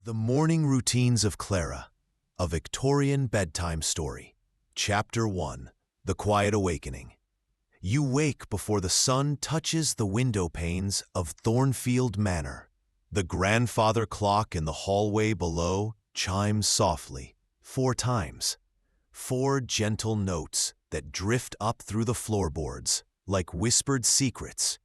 The Morning Routines of Clara, a Victorian Bedtime Story. Chapter 1. The Quiet Awakening. You wake before the sun touches the window panes of Thornfield Manor. The grandfather clock in the hallway below chimes softly 4 times. 4 gentle notes that drift up through the floorboards like whispered secrets.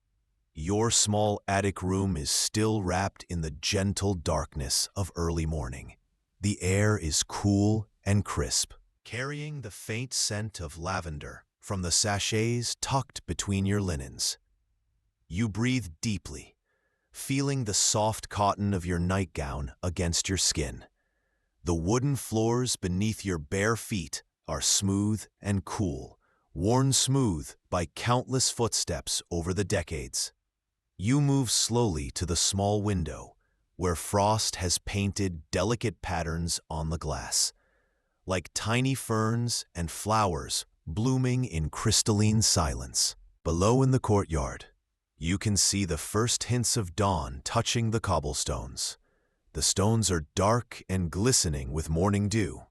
Your small attic room is still wrapped in the gentle darkness of early morning. The air is cool and crisp, carrying the faint scent of lavender from the sachets tucked between your linens. You breathe deeply, feeling the soft cotton of your nightgown against your skin. The wooden floors beneath your bare feet are smooth and cool, worn smooth by countless footsteps over the decades. You move slowly to the small window, where frost has painted delicate patterns on the glass, like tiny ferns and flowers blooming in crystalline silence. Below in the courtyard, you can see the first hints of dawn touching the cobblestones. The stones are dark and glistening with morning dew,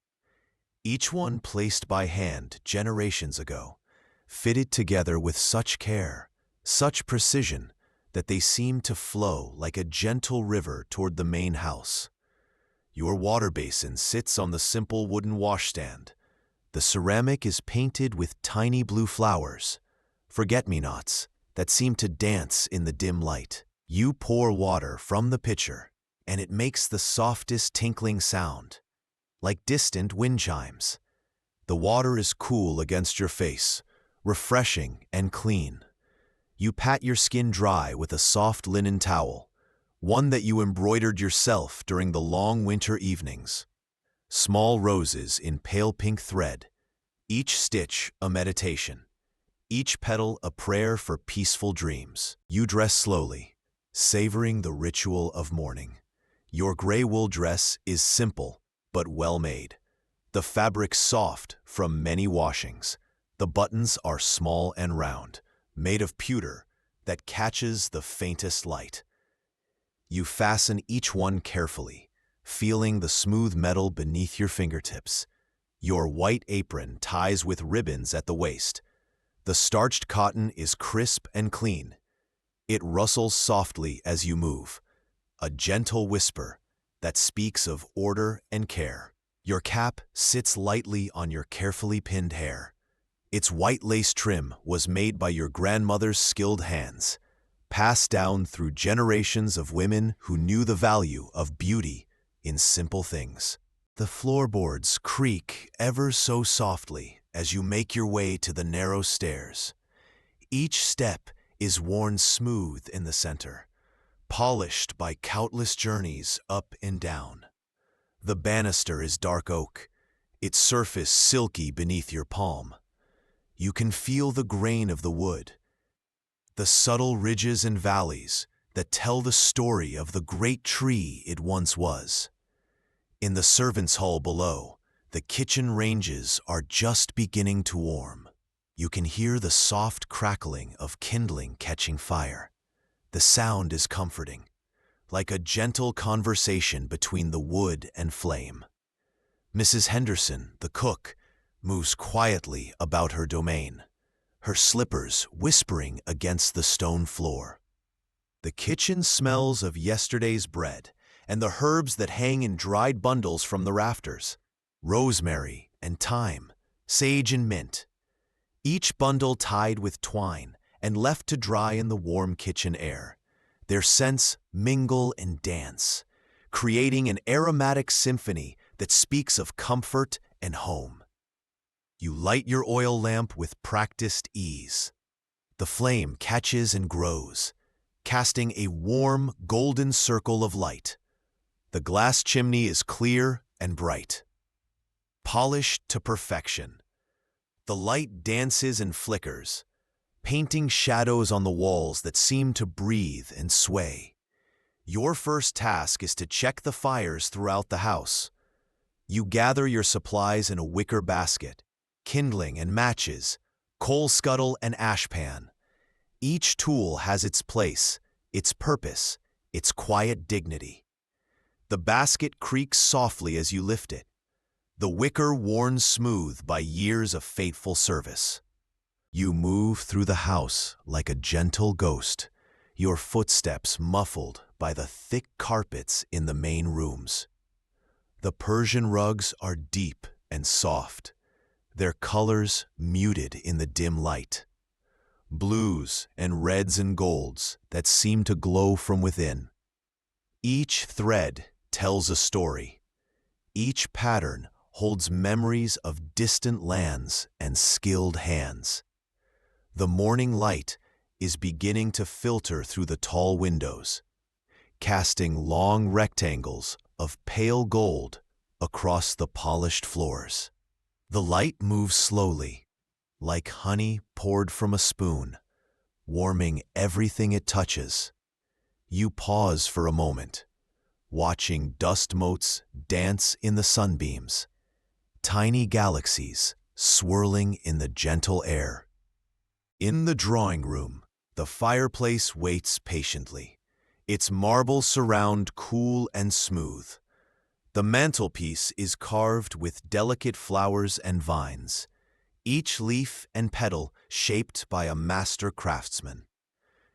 each one placed by hand generations ago, fitted together with such care, such precision, that they seem to flow like a gentle river toward the main house. Your water basin sits on the simple wooden washstand. The ceramic is painted with tiny blue flowers, forget-me-nots, that seem to dance in the dim light. You pour water from the pitcher, and it makes the softest tinkling sound, like distant wind chimes. The water is cool against your face, refreshing and clean. You pat your skin dry with a soft linen towel, one that you embroidered yourself during the long winter evenings. Small roses in pale pink thread, each stitch a meditation, each petal a prayer for peaceful dreams. You dress slowly, savoring the ritual of morning. Your gray wool dress is simple but well made, the fabric soft from many washings. The buttons are small and round, made of pewter that catches the faintest light. You fasten each one carefully, feeling the smooth metal beneath your fingertips. Your white apron ties with ribbons at the waist. The starched cotton is crisp and clean. It rustles softly as you move, a gentle whisper that speaks of order and care. Your cap sits lightly on your carefully pinned hair. Its white lace trim was made by your grandmother's skilled hands, passed down through generations of women who knew the value of beauty in simple things. The floorboards creak ever so softly as you make your way to the narrow stairs. Each step is worn smooth in the center, polished by countless journeys up and down. The banister is dark oak, its surface silky beneath your palm. You can feel the grain of the wood, the subtle ridges and valleys that tell the story of the great tree it once was. In the servants' hall below, the kitchen ranges are just beginning to warm. You can hear the soft crackling of kindling catching fire. The sound is comforting, like a gentle conversation between the wood and flame. Mrs. Henderson, the cook, moves quietly about her domain, her slippers whispering against the stone floor. The kitchen smells of yesterday's bread and the herbs that hang in dried bundles from the rafters, rosemary and thyme, sage and mint, each bundle tied with twine and left to dry in the warm kitchen air. Their scents mingle and dance, creating an aromatic symphony that speaks of comfort and home. You light your oil lamp with practiced ease. The flame catches and grows, casting a warm, golden circle of light. The glass chimney is clear and bright, polished to perfection. The light dances and flickers, painting shadows on the walls that seem to breathe and sway. Your first task is to check the fires throughout the house. You gather your supplies in a wicker basket, kindling and matches, coal scuttle and ashpan. Each tool has its place, its purpose, its quiet dignity. The basket creaks softly as you lift it, the wicker worn smooth by years of faithful service. You move through the house like a gentle ghost, your footsteps muffled by the thick carpets in the main rooms. The Persian rugs are deep and soft, their colors muted in the dim light. Blues and reds and golds that seem to glow from within. Each thread tells a story. Each pattern holds memories of distant lands and skilled hands. The morning light is beginning to filter through the tall windows, casting long rectangles of pale gold across the polished floors. The light moves slowly, like honey poured from a spoon, warming everything it touches. You pause for a moment, watching dust motes dance in the sunbeams, tiny galaxies swirling in the gentle air. In the drawing room, the fireplace waits patiently, its marble surround cool and smooth. The mantelpiece is carved with delicate flowers and vines, each leaf and petal shaped by a master craftsman.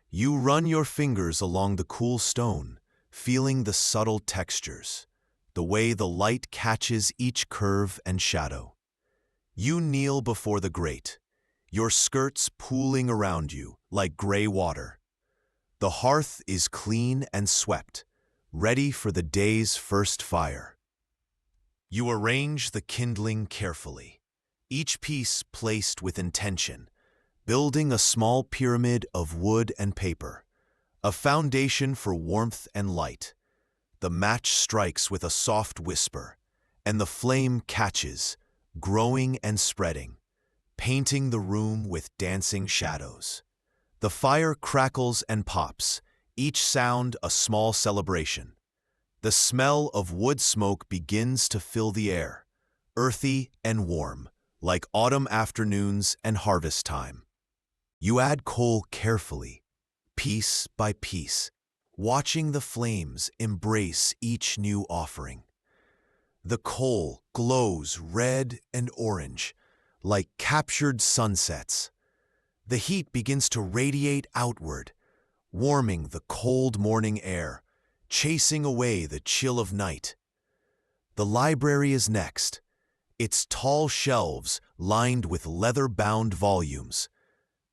You run your fingers along the cool stone, feeling the subtle textures, the way the light catches each curve and shadow. You kneel before the grate, your skirts pooling around you like gray water. The hearth is clean and swept, ready for the day's first fire. You arrange the kindling carefully, each piece placed with intention, building a small pyramid of wood and paper, a foundation for warmth and light. The match strikes with a soft whisper, and the flame catches, growing and spreading, painting the room with dancing shadows. The fire crackles and pops, each sound a small celebration. The smell of wood smoke begins to fill the air, earthy and warm, like autumn afternoons and harvest time. You add coal carefully, piece by piece, watching the flames embrace each new offering. The coal glows red and orange, like captured sunsets. The heat begins to radiate outward, warming the cold morning air, chasing away the chill of night. The library is next, its tall shelves lined with leather-bound volumes,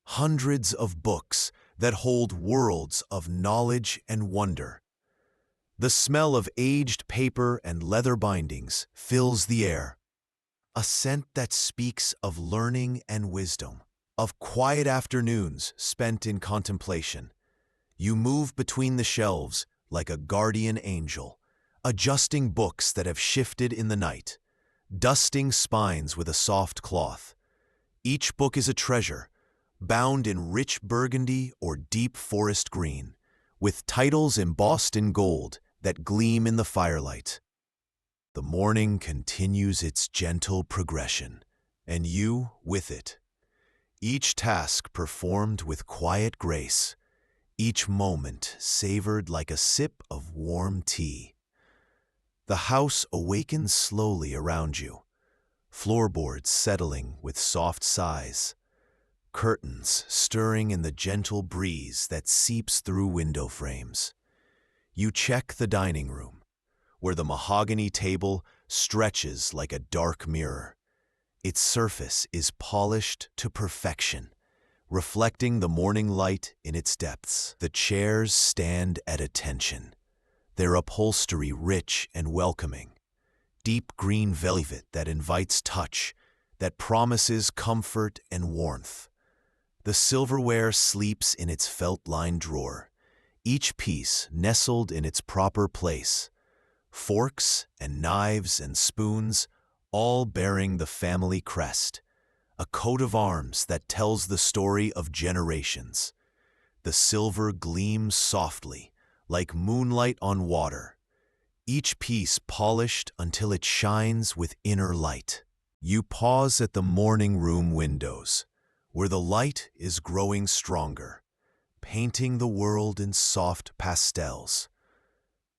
hundreds of books that hold worlds of knowledge and wonder. The smell of aged paper and leather bindings fills the air, a scent that speaks of learning and wisdom, of quiet afternoons spent in contemplation. You move between the shelves like a guardian angel, adjusting books that have shifted in the night, dusting spines with a soft cloth. Each book is a treasure, bound in rich burgundy or deep forest green, with titles embossed in gold that gleam in the firelight. The morning continues its gentle progression, and you with it. Each task performed with quiet grace, each moment savored like a sip of warm tea. The house awakens slowly around you, floorboards settling with soft sighs, curtains stirring in the gentle breeze that seeps through window frames. You check the dining room, where the mahogany table stretches like a dark mirror. Its surface is polished to perfection, reflecting the morning light in its depths. The chairs stand at attention, their upholstery rich and welcoming, deep green velvet that invites touch, that promises comfort and warmth. The silverware sleeps in its felt-lined drawer, each piece nestled in its proper place. Forks and knives and spoons, all bearing the family crest, a coat of arms that tells the story of generations. The silver gleams softly, like moonlight on water, each piece polished until it shines with inner light. You pause at the morning room windows, where the light is growing stronger, painting the world in soft pastels.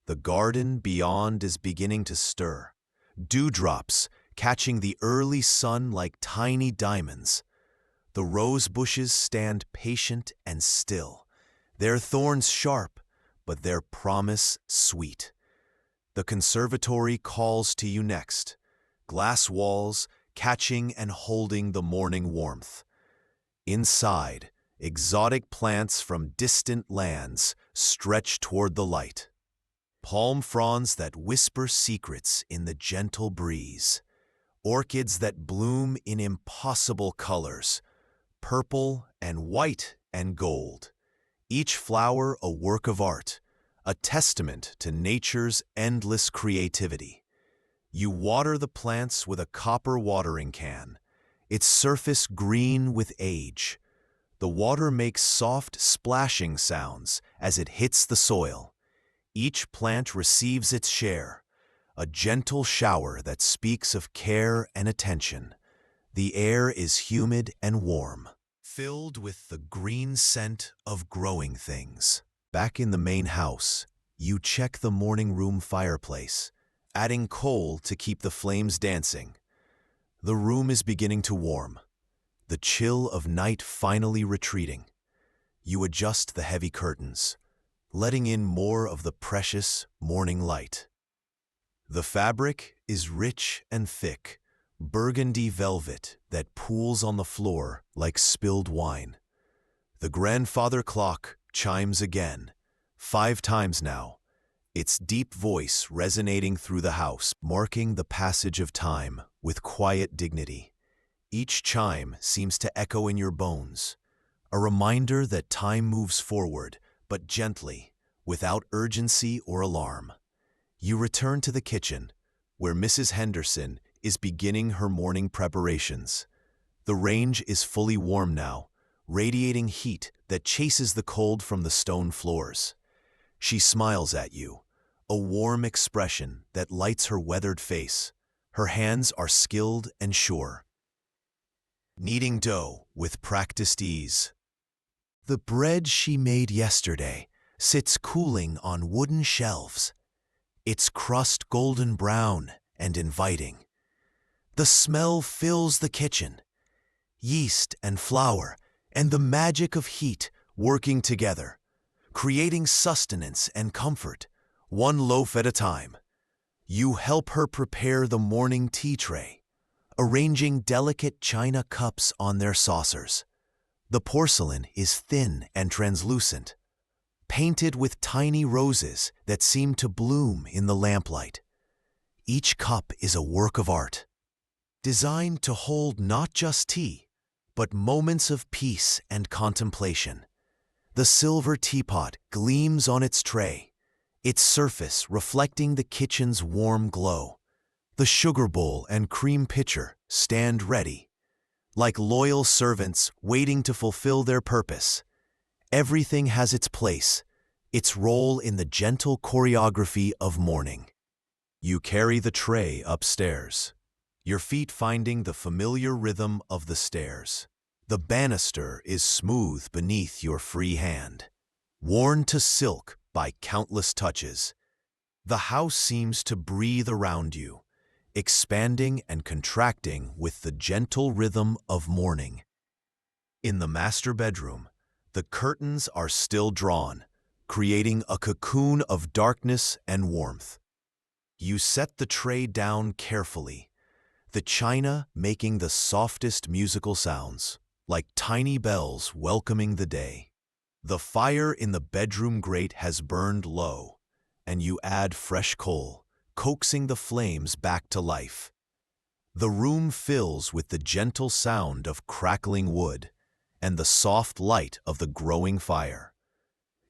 The garden beyond is beginning to stir. Dewdrops catching the early sun like tiny diamonds. The rose bushes stand patient and still, their thorns sharp, but their promise sweet. The conservatory calls to you next, glass walls catching and holding the morning warmth. Inside, exotic plants from distant lands stretch toward the light. Palm fronds that whisper secrets in the gentle breeze. Orchids that bloom in impossible colors, purple and white and gold. Each flower a work of art, a testament to nature's endless creativity. You water the plants with a copper watering can, its surface green with age. The water makes soft splashing sounds as it hits the soil. Each plant receives its share, a gentle shower that speaks of care and attention. The air is humid and warm, filled with the green scent of growing things. Back in the main house, you check the morning room fireplace, adding coal to keep the flames dancing. The room is beginning to warm, the chill of night finally retreating. You adjust the heavy curtains, letting in more of the precious morning light. The fabric is rich and thick, burgundy velvet that pools on the floor like spilled wine. The grandfather clock chimes again, 5 times now, its deep voice resonating through the house, marking the passage of time with quiet dignity. Each chime seems to echo in your bones, a reminder that time moves forward, but gently, without urgency or alarm. You return to the kitchen, where Mrs. Henderson is beginning her morning preparations. The range is fully warm now, radiating heat that chases the cold from the stone floors. She smiles at you, a warm expression that lights her weathered face. Her hands are skilled and sure, kneading dough with practiced ease. The bread she made yesterday sits cooling on wooden shelves, its crust golden brown and inviting. The smell fills the kitchen, yeast and flour and the magic of heat working together, creating sustenance and comfort, one loaf at a time. You help her prepare the morning tea tray, arranging delicate china cups on their saucers. The porcelain is thin and translucent, painted with tiny roses that seem to bloom in the lamplight. Each cup is a work of art, designed to hold not just tea, but moments of peace and contemplation. The silver teapot gleams on its tray, its surface reflecting the kitchen's warm glow. The sugar bowl and cream pitcher stand ready, like loyal servants waiting to fulfill their purpose. Everything has its place, its role in the gentle choreography of morning. You carry the tray upstairs, your feet finding the familiar rhythm of the stairs. The banister is smooth beneath your free hand, worn to silk by countless touches. The house seems to breathe around you, expanding and contracting with the gentle rhythm of morning. In the master bedroom, the curtains are still drawn, creating a cocoon of darkness and warmth. You set the tray down carefully, the china making the softest musical sounds, like tiny bells welcoming the day. The fire in the bedroom grate has burned low, and you add fresh coal, coaxing the flames back to life. The room fills with the gentle sound of crackling wood and the soft light of the growing fire.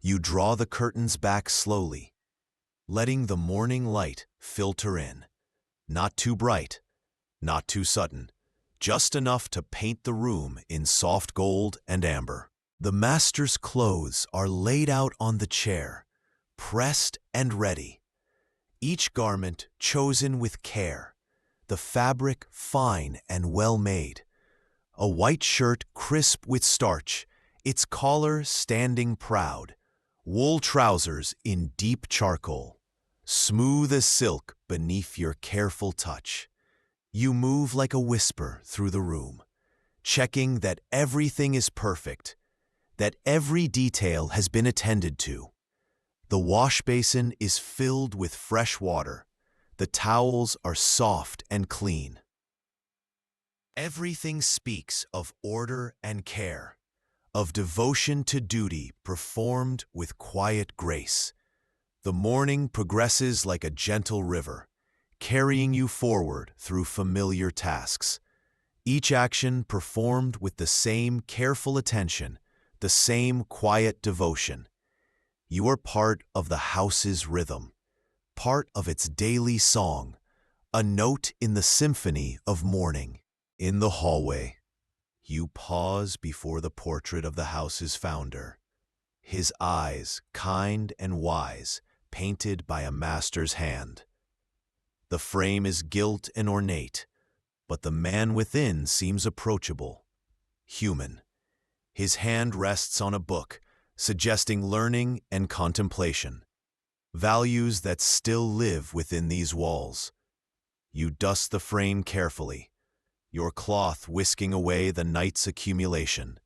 You draw the curtains back slowly, letting the morning light filter in. Not too bright, not too sudden, just enough to paint the room in soft gold and amber. The master's clothes are laid out on the chair, pressed and ready. Each garment chosen with care, the fabric fine and well made. A white shirt crisp with starch, its collar standing proud. Wool trousers in deep charcoal, smooth as silk beneath your careful touch. You move like a whisper through the room, checking that everything is perfect, that every detail has been attended to. The wash basin is filled with fresh water. The towels are soft and clean. Everything speaks of order and care, of devotion to duty performed with quiet grace. The morning progresses like a gentle river, carrying you forward through familiar tasks. Each action performed with the same careful attention, the same quiet devotion. You are part of the house's rhythm, part of its daily song, a note in the symphony of morning. In the hallway, you pause before the portrait of the house's founder. His eyes, kind and wise, painted by a master's hand. The frame is gilt and ornate, but the man within seems approachable, human. His hand rests on a book, suggesting learning and contemplation, values that still live within these walls. You dust the frame carefully, your cloth whisking away the night's accumulation.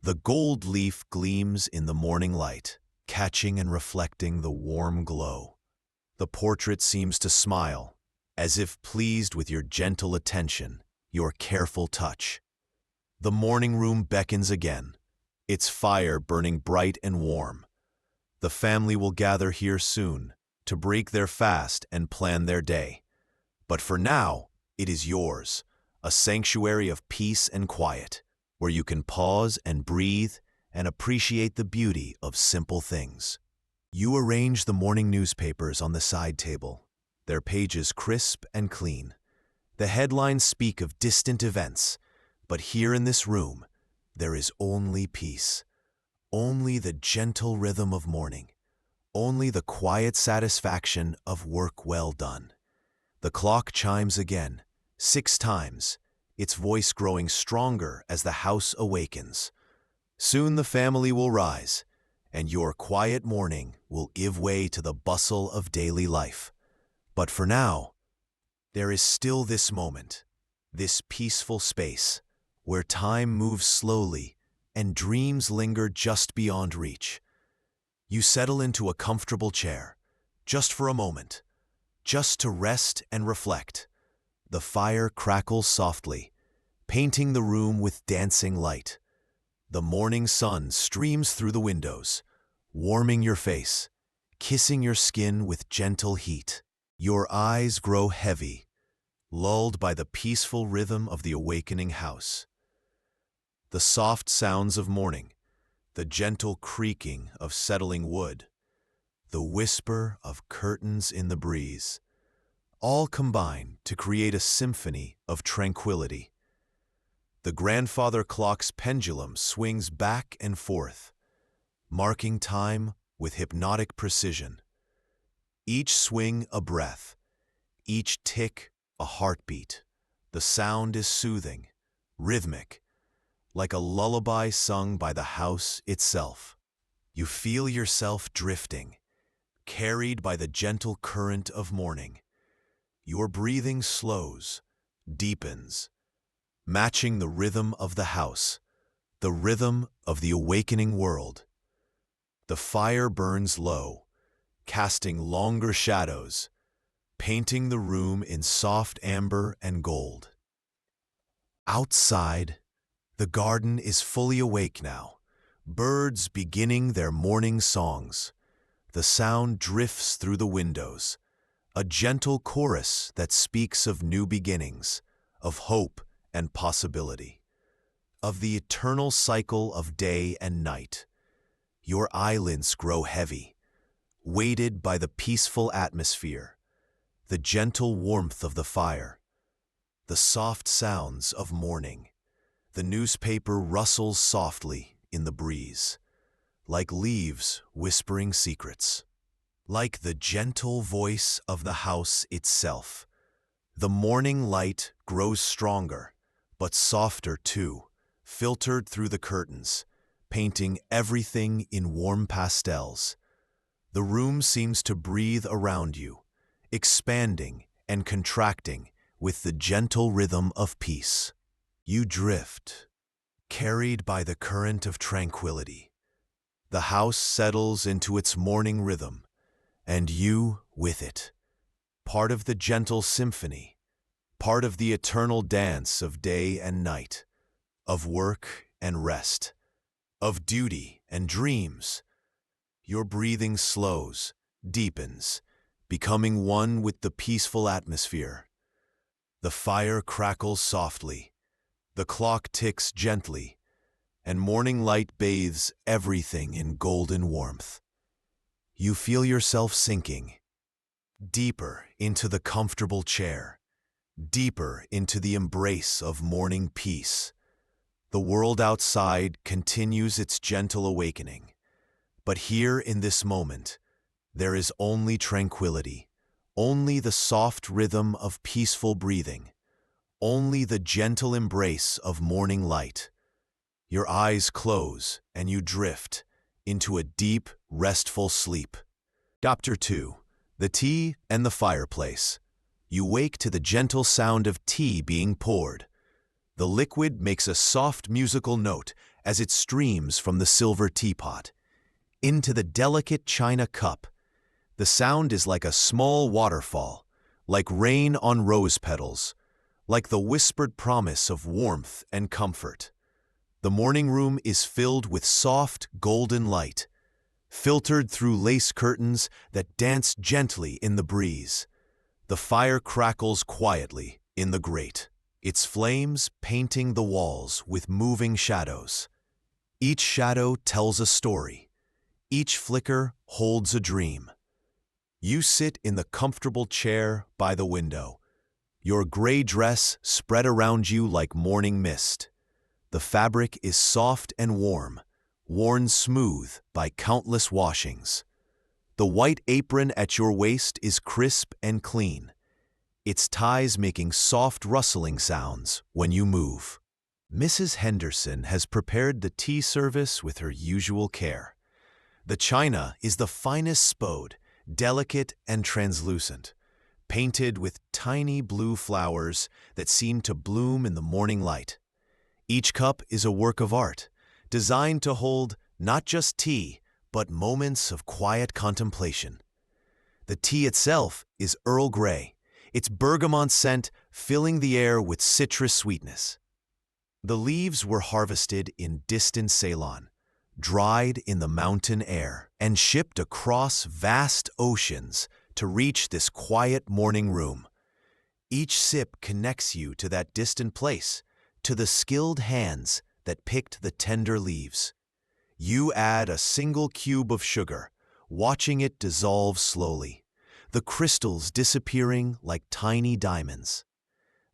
The gold leaf gleams in the morning light, catching and reflecting the warm glow. The portrait seems to smile, as if pleased with your gentle attention, your careful touch. The morning room beckons again, its fire burning bright and warm. The family will gather here soon to break their fast and plan their day. But for now, it is yours, a sanctuary of peace and quiet, where you can pause and breathe and appreciate the beauty of simple things. You arrange the morning newspapers on the side table, their pages crisp and clean. The headlines speak of distant events, but here in this room, there is only peace, only the gentle rhythm of morning, only the quiet satisfaction of work well done. The clock chimes again, 6 times, its voice growing stronger as the house awakens. Soon the family will rise, and your quiet morning will give way to the bustle of daily life. But for now, there is still this moment, this peaceful space, where time moves slowly and dreams linger just beyond reach. You settle into a comfortable chair, just for a moment, just to rest and reflect. The fire crackles softly, painting the room with dancing light. The morning sun streams through the windows, warming your face, kissing your skin with gentle heat. Your eyes grow heavy, lulled by the peaceful rhythm of the awakening house. The soft sounds of morning, the gentle creaking of settling wood, the whisper of curtains in the breeze, all combine to create a symphony of tranquility. The grandfather clock's pendulum swings back and forth, marking time with hypnotic precision. Each swing a breath, each tick a heartbeat. The sound is soothing, rhythmic, like a lullaby sung by the house itself. You feel yourself drifting, carried by the gentle current of morning. Your breathing slows, deepens, matching the rhythm of the house, the rhythm of the awakening world. The fire burns low, casting longer shadows, painting the room in soft amber and gold. Outside, the garden is fully awake now, birds beginning their morning songs. The sound drifts through the windows, a gentle chorus that speaks of new beginnings, of hope and possibility, of the eternal cycle of day and night. Your eyelids grow heavy, weighted by the peaceful atmosphere, the gentle warmth of the fire, the soft sounds of morning. The newspaper rustles softly in the breeze, like leaves whispering secrets. Like the gentle voice of the house itself, the morning light grows stronger, but softer too, filtered through the curtains, painting everything in warm pastels. The room seems to breathe around you, expanding and contracting with the gentle rhythm of peace. You drift, carried by the current of tranquility. The house settles into its morning rhythm, and you with it, part of the gentle symphony, part of the eternal dance of day and night, of work and rest, of duty and dreams. Your breathing slows, deepens, becoming one with the peaceful atmosphere. The fire crackles softly, the clock ticks gently, and morning light bathes everything in golden warmth. You feel yourself sinking deeper into the comfortable chair, deeper into the embrace of morning peace. The world outside continues its gentle awakening, but here in this moment, there is only tranquility, only the soft rhythm of peaceful breathing, only the gentle embrace of morning light. Your eyes close and you drift into a deep, restful sleep. Chapter 2. The Tea and the Fireplace. You wake to the gentle sound of tea being poured. The liquid makes a soft musical note as it streams from the silver teapot into the delicate china cup. The sound is like a small waterfall, like rain on rose petals, like the whispered promise of warmth and comfort. The morning room is filled with soft, golden light, filtered through lace curtains that dance gently in the breeze. The fire crackles quietly in the grate, its flames painting the walls with moving shadows. Each shadow tells a story. Each flicker holds a dream. You sit in the comfortable chair by the window, your gray dress spread around you like morning mist. The fabric is soft and warm, worn smooth by countless washings. The white apron at your waist is crisp and clean, its ties making soft rustling sounds when you move. Mrs. Henderson has prepared the tea service with her usual care. The china is the finest spode, delicate and translucent, painted with tiny blue flowers that seem to bloom in the morning light. Each cup is a work of art, designed to hold not just tea, but moments of quiet contemplation. The tea itself is Earl Grey, its bergamot scent filling the air with citrus sweetness. The leaves were harvested in distant Ceylon, dried in the mountain air, and shipped across vast oceans to reach this quiet morning room. Each sip connects you to that distant place, to the skilled hands that picked the tender leaves. You add a single cube of sugar, watching it dissolve slowly, the crystals disappearing like tiny diamonds.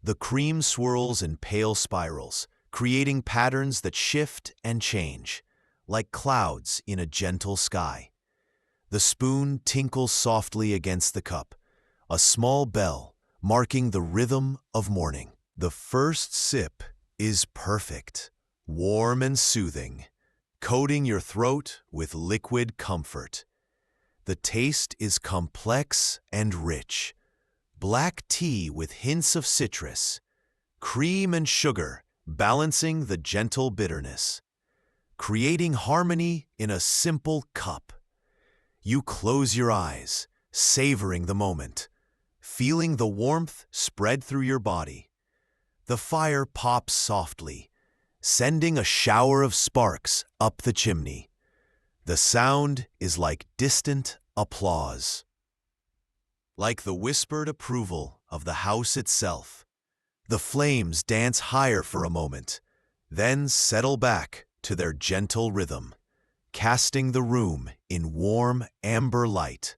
The cream swirls in pale spirals, creating patterns that shift and change, like clouds in a gentle sky. The spoon tinkles softly against the cup, a small bell marking the rhythm of morning. The first sip is perfect, warm and soothing, coating your throat with liquid comfort. The taste is complex and rich. Black tea with hints of citrus, cream and sugar balancing the gentle bitterness, creating harmony in a simple cup. You close your eyes, savoring the moment, feeling the warmth spread through your body. The fire pops softly, sending a shower of sparks up the chimney. The sound is like distant applause, like the whispered approval of the house itself. The flames dance higher for a moment, then settle back to their gentle rhythm, casting the room in warm amber light.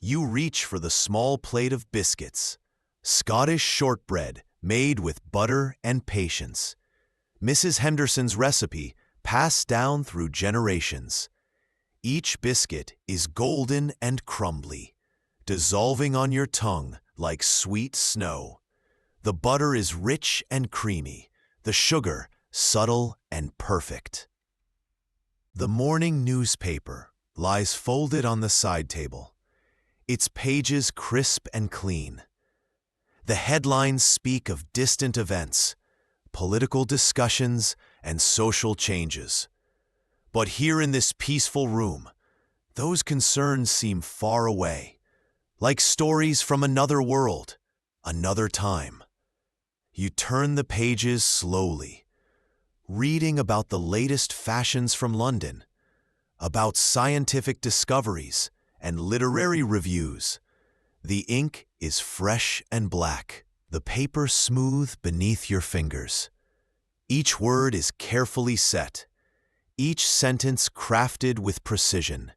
You reach for the small plate of biscuits, Scottish shortbread made with butter and patience. Mrs. Henderson's recipe passed down through generations. Each biscuit is golden and crumbly, dissolving on your tongue like sweet snow. The butter is rich and creamy, the sugar subtle and perfect. The morning newspaper lies folded on the side table, its pages crisp and clean. The headlines speak of distant events, political discussions, and social changes. But here in this peaceful room, those concerns seem far away, like stories from another world, another time. You turn the pages slowly, reading about the latest fashions from London, about scientific discoveries and literary reviews. The ink is fresh and black, the paper smooth beneath your fingers. Each word is carefully set, each sentence crafted with precision.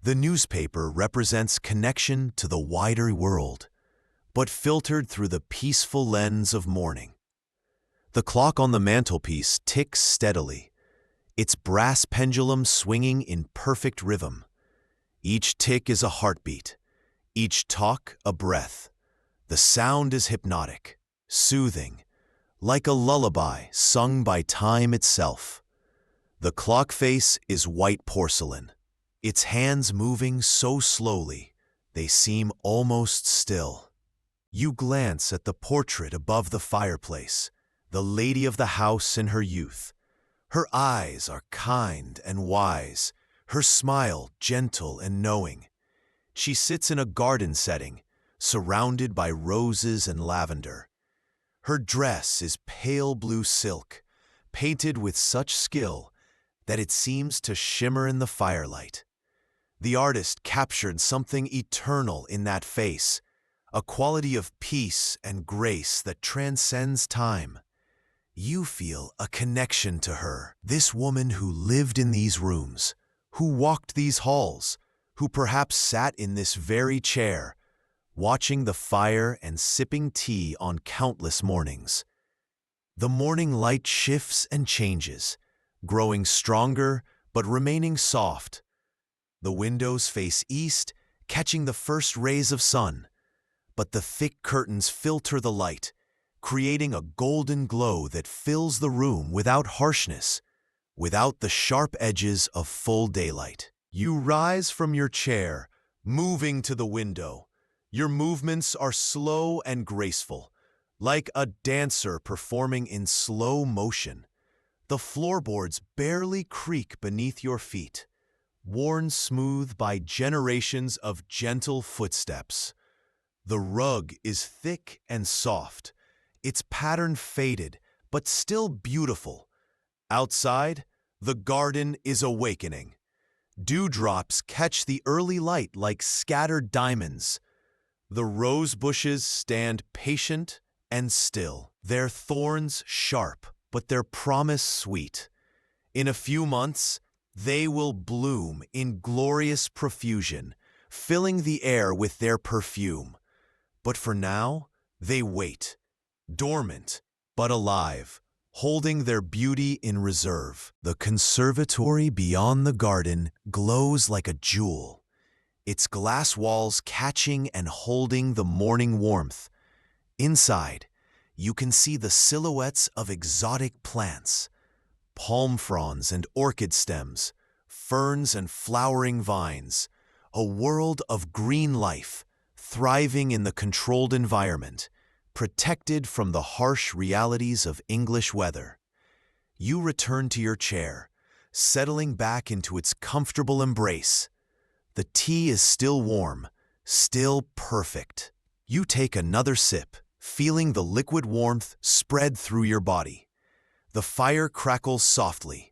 The newspaper represents connection to the wider world, but filtered through the peaceful lens of morning. The clock on the mantelpiece ticks steadily, its brass pendulum swinging in perfect rhythm. Each tick is a heartbeat, each talk a breath. The sound is hypnotic, soothing, like a lullaby sung by time itself. The clock face is white porcelain, its hands moving so slowly, they seem almost still. You glance at the portrait above the fireplace, the lady of the house in her youth. Her eyes are kind and wise, her smile gentle and knowing. She sits in a garden setting, surrounded by roses and lavender. Her dress is pale blue silk, painted with such skill that it seems to shimmer in the firelight. The artist captured something eternal in that face, a quality of peace and grace that transcends time. You feel a connection to her, this woman who lived in these rooms, who walked these halls, who perhaps sat in this very chair, watching the fire and sipping tea on countless mornings. The morning light shifts and changes, growing stronger but remaining soft. The windows face east, catching the first rays of sun, but the thick curtains filter the light, creating a golden glow that fills the room without harshness, without the sharp edges of full daylight. You rise from your chair, moving to the window. Your movements are slow and graceful, like a dancer performing in slow motion. The floorboards barely creak beneath your feet, worn smooth by generations of gentle footsteps. The rug is thick and soft, its pattern faded but still beautiful. Outside, the garden is awakening. Dewdrops catch the early light like scattered diamonds. The rose bushes stand patient and still, their thorns sharp, but their promise sweet. In a few months, they will bloom in glorious profusion, filling the air with their perfume. But for now, they wait, dormant but alive, holding their beauty in reserve. The conservatory beyond the garden glows like a jewel, its glass walls catching and holding the morning warmth. Inside, you can see the silhouettes of exotic plants, palm fronds and orchid stems, ferns and flowering vines, a world of green life, thriving in the controlled environment, protected from the harsh realities of English weather. You return to your chair, settling back into its comfortable embrace. The tea is still warm, still perfect. You take another sip, feeling the liquid warmth spread through your body. The fire crackles softly,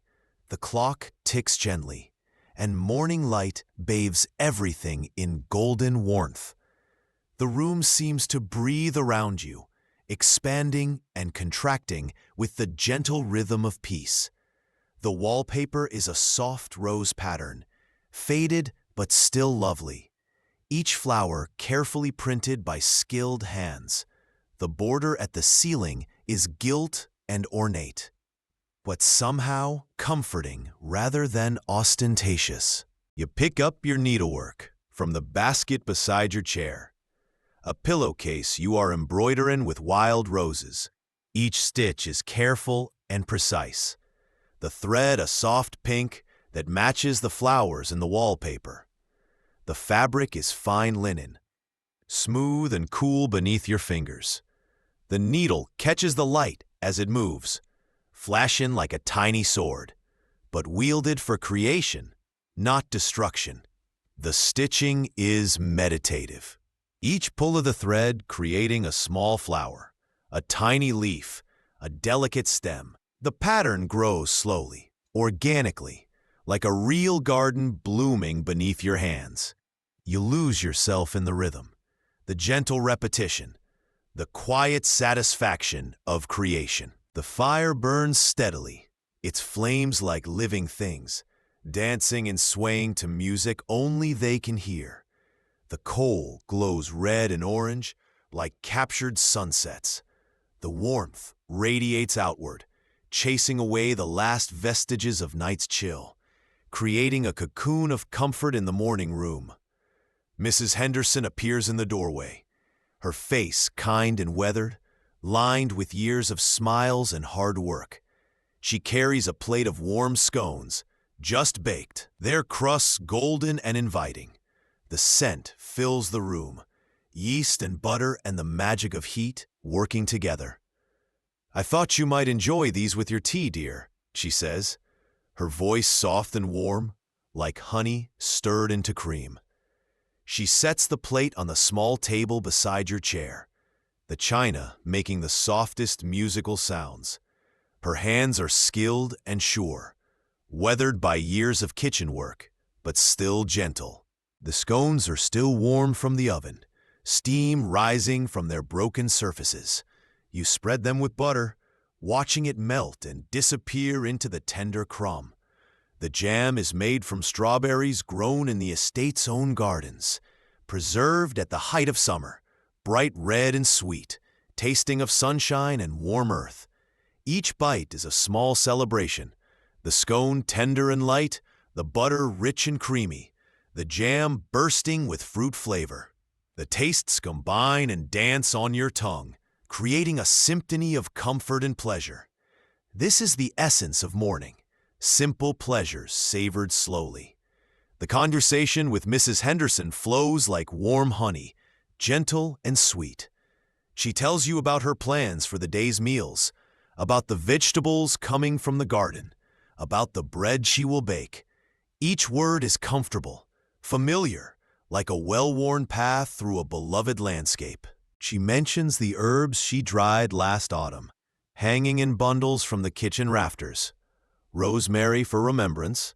the clock ticks gently, and morning light bathes everything in golden warmth. The room seems to breathe around you, expanding and contracting with the gentle rhythm of peace. The wallpaper is a soft rose pattern, faded but still lovely. Each flower carefully printed by skilled hands. The border at the ceiling is gilt and ornate, but somehow comforting rather than ostentatious. You pick up your needlework from the basket beside your chair, a pillowcase you are embroidering with wild roses. Each stitch is careful and precise. The thread a soft pink, that matches the flowers in the wallpaper. The fabric is fine linen, smooth and cool beneath your fingers. The needle catches the light as it moves, flashing like a tiny sword, but wielded for creation, not destruction. The stitching is meditative. Each pull of the thread creating a small flower, a tiny leaf, a delicate stem. The pattern grows slowly, organically, like a real garden blooming beneath your hands. You lose yourself in the rhythm, the gentle repetition, the quiet satisfaction of creation. The fire burns steadily, its flames like living things, dancing and swaying to music only they can hear. The coal glows red and orange like captured sunsets. The warmth radiates outward, chasing away the last vestiges of night's chill, creating a cocoon of comfort in the morning room. Mrs. Henderson appears in the doorway, her face kind and weathered, lined with years of smiles and hard work. She carries a plate of warm scones, just baked, their crusts golden and inviting. The scent fills the room, yeast and butter and the magic of heat working together. "I thought you might enjoy these with your tea, dear," she says, her voice soft and warm, like honey stirred into cream. She sets the plate on the small table beside your chair, the china making the softest musical sounds. Her hands are skilled and sure, weathered by years of kitchen work, but still gentle. The scones are still warm from the oven, steam rising from their broken surfaces. You spread them with butter, watching it melt and disappear into the tender crumb. The jam is made from strawberries grown in the estate's own gardens, preserved at the height of summer, bright red and sweet, tasting of sunshine and warm earth. Each bite is a small celebration, the scone tender and light, the butter rich and creamy, the jam bursting with fruit flavor. The tastes combine and dance on your tongue, creating a symphony of comfort and pleasure. This is the essence of morning, simple pleasures savored slowly. The conversation with Mrs. Henderson flows like warm honey, gentle and sweet. She tells you about her plans for the day's meals, about the vegetables coming from the garden, about the bread she will bake. Each word is comfortable, familiar, like a well-worn path through a beloved landscape. She mentions the herbs she dried last autumn, hanging in bundles from the kitchen rafters. Rosemary for remembrance,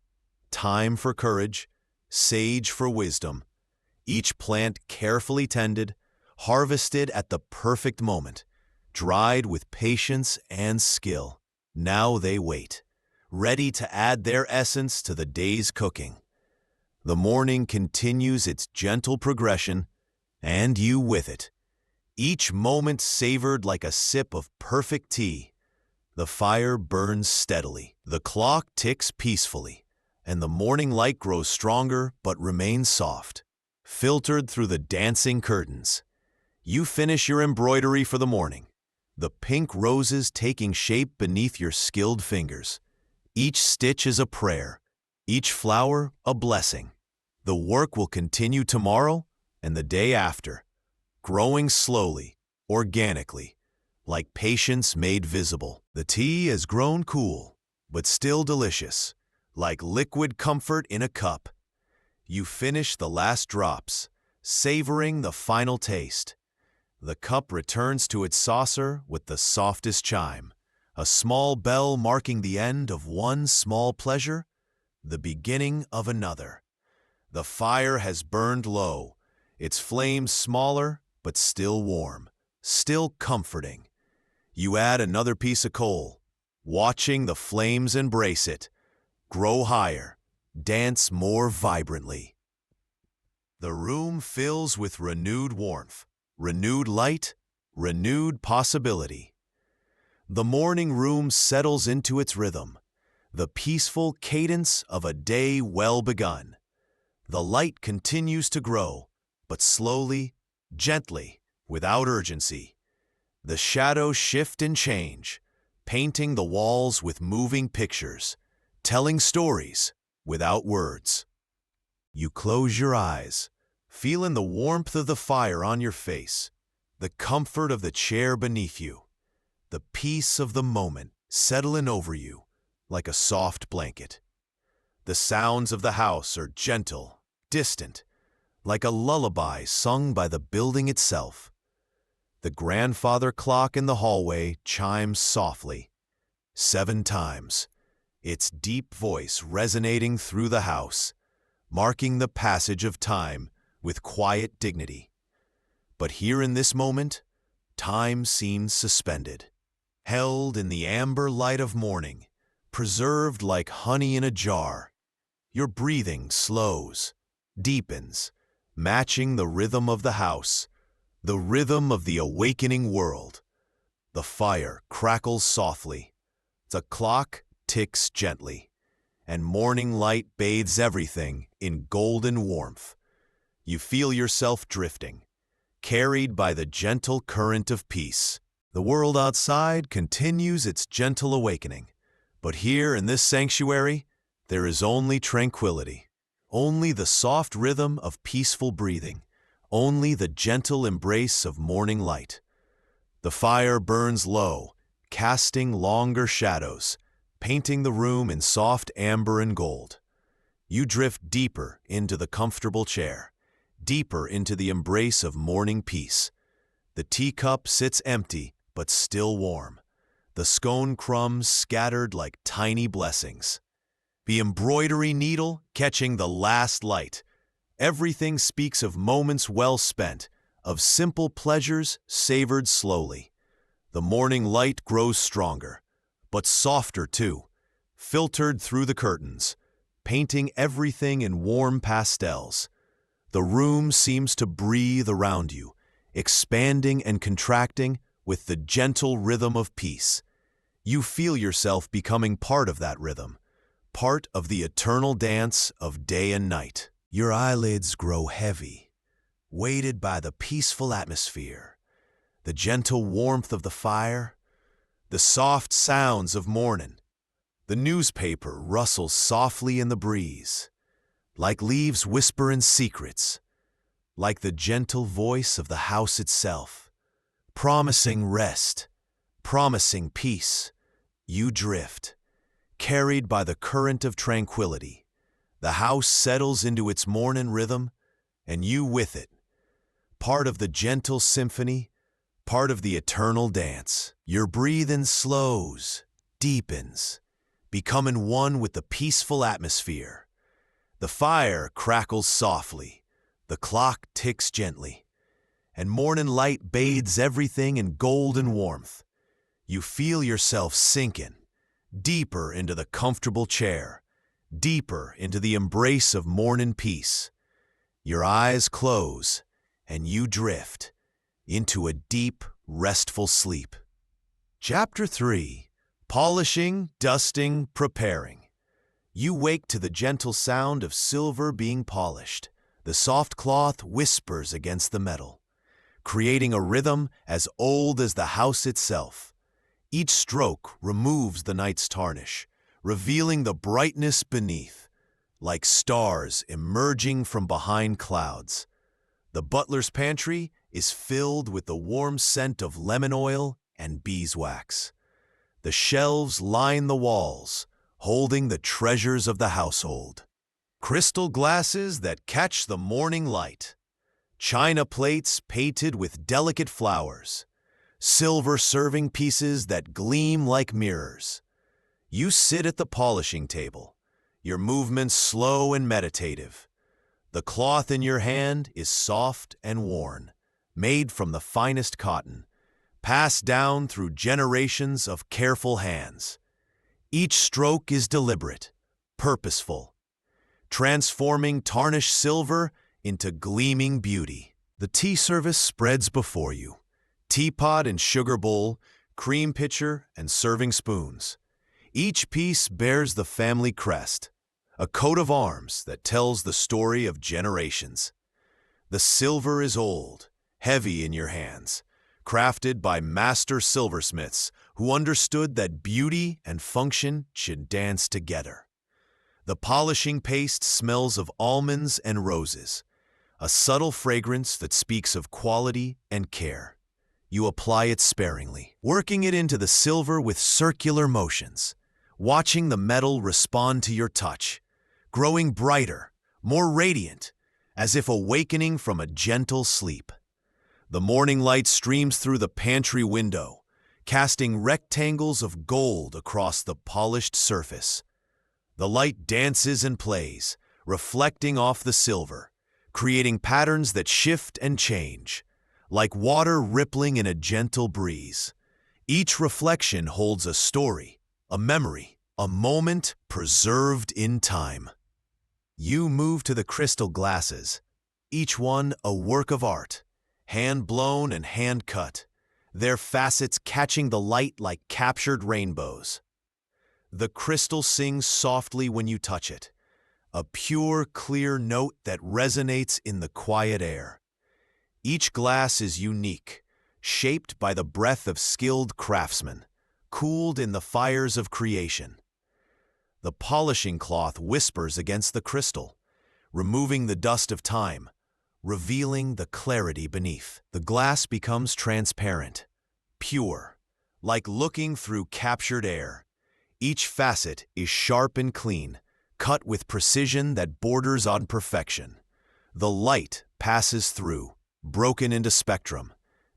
thyme for courage, sage for wisdom. Each plant carefully tended, harvested at the perfect moment, dried with patience and skill. Now they wait, ready to add their essence to the day's cooking. The morning continues its gentle progression, and you with it. Each moment savored like a sip of perfect tea. The fire burns steadily, the clock ticks peacefully, and the morning light grows stronger but remains soft, filtered through the dancing curtains. You finish your embroidery for the morning, the pink roses taking shape beneath your skilled fingers. Each stitch is a prayer, each flower a blessing. The work will continue tomorrow and the day after, growing slowly, organically, like patience made visible. The tea has grown cool, but still delicious, like liquid comfort in a cup. You finish the last drops, savoring the final taste. The cup returns to its saucer with the softest chime, a small bell marking the end of one small pleasure, the beginning of another. The fire has burned low, its flames smaller but still warm, still comforting. You add another piece of coal, watching the flames embrace it, grow higher, dance more vibrantly. The room fills with renewed warmth, renewed light, renewed possibility. The morning room settles into its rhythm, the peaceful cadence of a day well begun. The light continues to grow, but slowly, gently, without urgency. The shadows shift and change, painting the walls with moving pictures, telling stories without words. You close your eyes, feeling the warmth of the fire on your face, the comfort of the chair beneath you, the peace of the moment settling over you like a soft blanket. The sounds of the house are gentle, distant, like a lullaby sung by the building itself. The grandfather clock in the hallway chimes softly, 7 times, its deep voice resonating through the house, marking the passage of time with quiet dignity. But here in this moment, time seems suspended, held in the amber light of morning, preserved like honey in a jar. Your breathing slows, deepens, matching the rhythm of the house, the rhythm of the awakening world. The fire crackles softly, the clock ticks gently, and morning light bathes everything in golden warmth. You feel yourself drifting, carried by the gentle current of peace. The world outside continues its gentle awakening, but here in this sanctuary, there is only tranquility, only the soft rhythm of peaceful breathing, only the gentle embrace of morning light. The fire burns low, casting longer shadows, painting the room in soft amber and gold. You drift deeper into the comfortable chair, deeper into the embrace of morning peace. The teacup sits empty but still warm, the scone crumbs scattered like tiny blessings. The embroidery needle catching the last light. Everything speaks of moments well spent, of simple pleasures savored slowly. The morning light grows stronger, but softer too, filtered through the curtains, painting everything in warm pastels. The room seems to breathe around you, expanding and contracting with the gentle rhythm of peace. You feel yourself becoming part of that rhythm, part of the eternal dance of day and night. Your eyelids grow heavy, weighted by the peaceful atmosphere, the gentle warmth of the fire, the soft sounds of morning. The newspaper rustles softly in the breeze, like leaves whispering secrets, like the gentle voice of the house itself, promising rest, promising peace. You drift, carried by the current of tranquility. The house settles into its morning rhythm, and you with it, part of the gentle symphony, part of the eternal dance. Your breathing slows, deepens, becoming one with the peaceful atmosphere. The fire crackles softly, the clock ticks gently, and morning light bathes everything in golden warmth. You feel yourself sinking deeper into the comfortable chair, deeper into the embrace of morning peace. Your eyes close, and you drift into a deep, restful sleep. Chapter 3. Polishing, Dusting, Preparing. You wake to the gentle sound of silver being polished. The soft cloth whispers against the metal, creating a rhythm as old as the house itself. Each stroke removes the night's tarnish, revealing the brightness beneath, like stars emerging from behind clouds. The butler's pantry is filled with the warm scent of lemon oil and beeswax. The shelves line the walls, holding the treasures of the household. Crystal glasses that catch the morning light. China plates painted with delicate flowers. Silver serving pieces that gleam like mirrors. You sit at the polishing table, your movements slow and meditative. The cloth in your hand is soft and worn, made from the finest cotton, passed down through generations of careful hands. Each stroke is deliberate, purposeful, transforming tarnished silver into gleaming beauty. The tea service spreads before you. Teapot and sugar bowl, cream pitcher and serving spoons. Each piece bears the family crest, a coat of arms that tells the story of generations. The silver is old, heavy in your hands, crafted by master silversmiths who understood that beauty and function should dance together. The polishing paste smells of almonds and roses, a subtle fragrance that speaks of quality and care. You apply it sparingly, working it into the silver with circular motions, watching the metal respond to your touch, growing brighter, more radiant, as if awakening from a gentle sleep. The morning light streams through the pantry window, casting rectangles of gold across the polished surface. The light dances and plays, reflecting off the silver, creating patterns that shift and change, like water rippling in a gentle breeze. Each reflection holds a story, a memory, a moment preserved in time. You move to the crystal glasses, each one a work of art, hand-blown and hand-cut, their facets catching the light like captured rainbows. The crystal sings softly when you touch it, a pure, clear note that resonates in the quiet air. Each glass is unique, shaped by the breath of skilled craftsmen, cooled in the fires of creation. The polishing cloth whispers against the crystal, removing the dust of time, revealing the clarity beneath. The glass becomes transparent, pure, like looking through captured air. Each facet is sharp and clean, cut with precision that borders on perfection. The light passes through, broken into spectrum,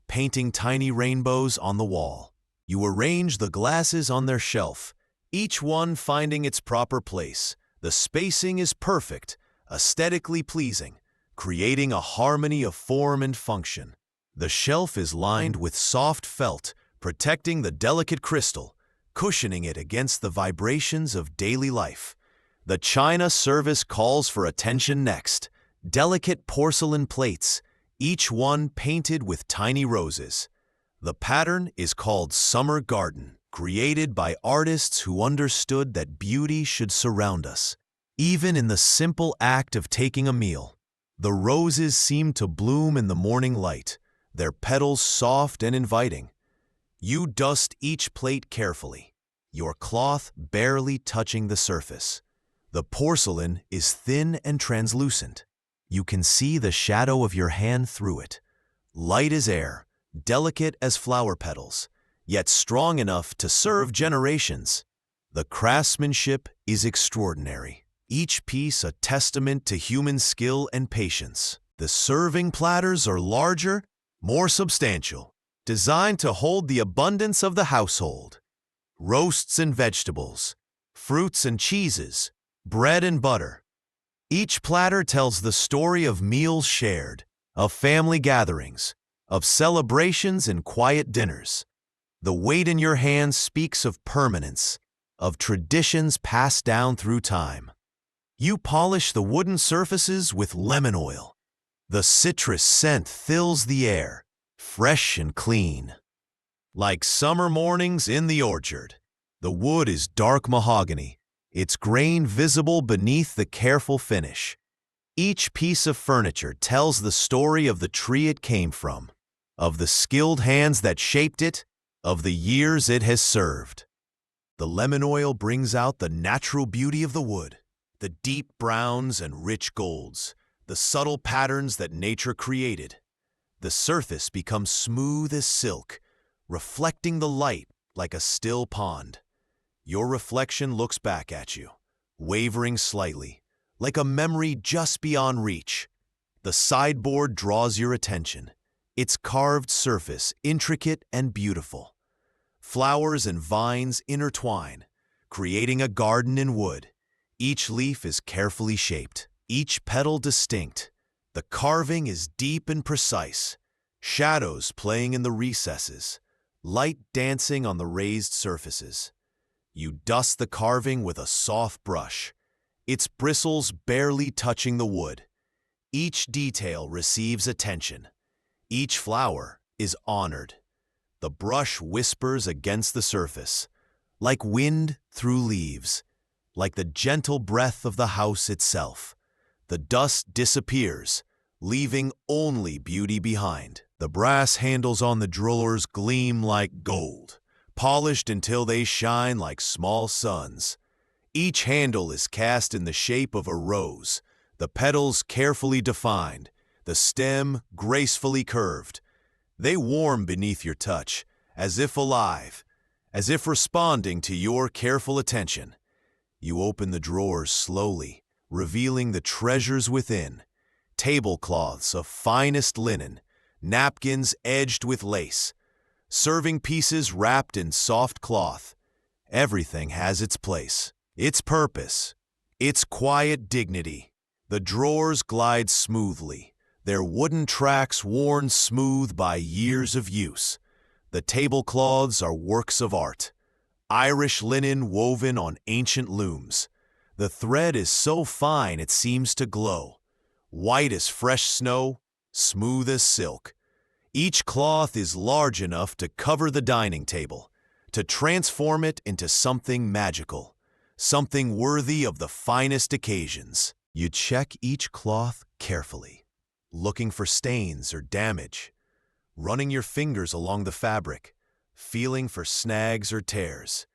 painting tiny rainbows on the wall. You arrange the glasses on their shelf, each one finding its proper place. The spacing is perfect, aesthetically pleasing, creating a harmony of form and function. The shelf is lined with soft felt, protecting the delicate crystal, cushioning it against the vibrations of daily life. The china service calls for attention next. Delicate porcelain plates, each one painted with tiny roses. The pattern is called Summer Garden, created by artists who understood that beauty should surround us, even in the simple act of taking a meal. The roses seem to bloom in the morning light, their petals soft and inviting. You dust each plate carefully, your cloth barely touching the surface. The porcelain is thin and translucent. You can see the shadow of your hand through it. Light as air, delicate as flower petals, yet strong enough to serve generations. The craftsmanship is extraordinary, each piece a testament to human skill and patience. The serving platters are larger, more substantial, designed to hold the abundance of the household. Roasts and vegetables, fruits and cheeses, bread and butter. Each platter tells the story of meals shared, of family gatherings, of celebrations and quiet dinners. The weight in your hands speaks of permanence, of traditions passed down through time. You polish the wooden surfaces with lemon oil. The citrus scent fills the air, fresh and clean. Like summer mornings in the orchard, the wood is dark mahogany, its grain visible beneath the careful finish. Each piece of furniture tells the story of the tree it came from, of the skilled hands that shaped it, of the years it has served. The lemon oil brings out the natural beauty of the wood, the deep browns and rich golds, the subtle patterns that nature created. The surface becomes smooth as silk, reflecting the light like a still pond. Your reflection looks back at you, wavering slightly, like a memory just beyond reach. The sideboard draws your attention, its carved surface intricate and beautiful. Flowers and vines intertwine, creating a garden in wood. Each leaf is carefully shaped, each petal distinct. The carving is deep and precise, shadows playing in the recesses, light dancing on the raised surfaces. You dust the carving with a soft brush, its bristles barely touching the wood. Each detail receives attention. Each flower is honored. The brush whispers against the surface, like wind through leaves, like the gentle breath of the house itself. The dust disappears, leaving only beauty behind. The brass handles on the drillers gleam like gold, polished until they shine like small suns. Each handle is cast in the shape of a rose, the petals carefully defined, the stem gracefully curved. They warm beneath your touch, as if alive, as if responding to your careful attention. You open the drawers slowly, revealing the treasures within. Tablecloths of finest linen, napkins edged with lace, serving pieces wrapped in soft cloth. Everything has its place, its purpose, its quiet dignity. The drawers glide smoothly, their wooden tracks worn smooth by years of use. The tablecloths are works of art, Irish linen woven on ancient looms. The thread is so fine it seems to glow, white as fresh snow, smooth as silk. Each cloth is large enough to cover the dining table, to transform it into something magical, something worthy of the finest occasions. You check each cloth carefully, looking for stains or damage, running your fingers along the fabric, feeling for snags or tears.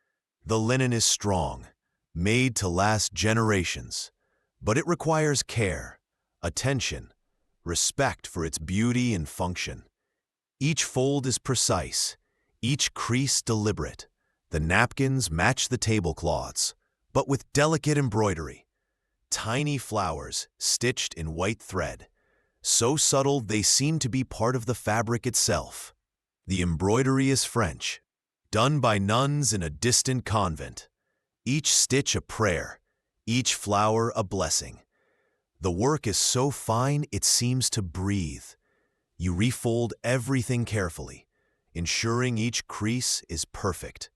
The linen is strong, made to last generations, but it requires care, attention, respect for its beauty and function. Each fold is precise, each crease deliberate. The napkins match the tablecloths, but with delicate embroidery. Tiny flowers stitched in white thread, so subtle they seem to be part of the fabric itself. The embroidery is French, done by nuns in a distant convent. Each stitch a prayer, each flower a blessing. The work is so fine it seems to breathe. You refold everything carefully, ensuring each crease is perfect,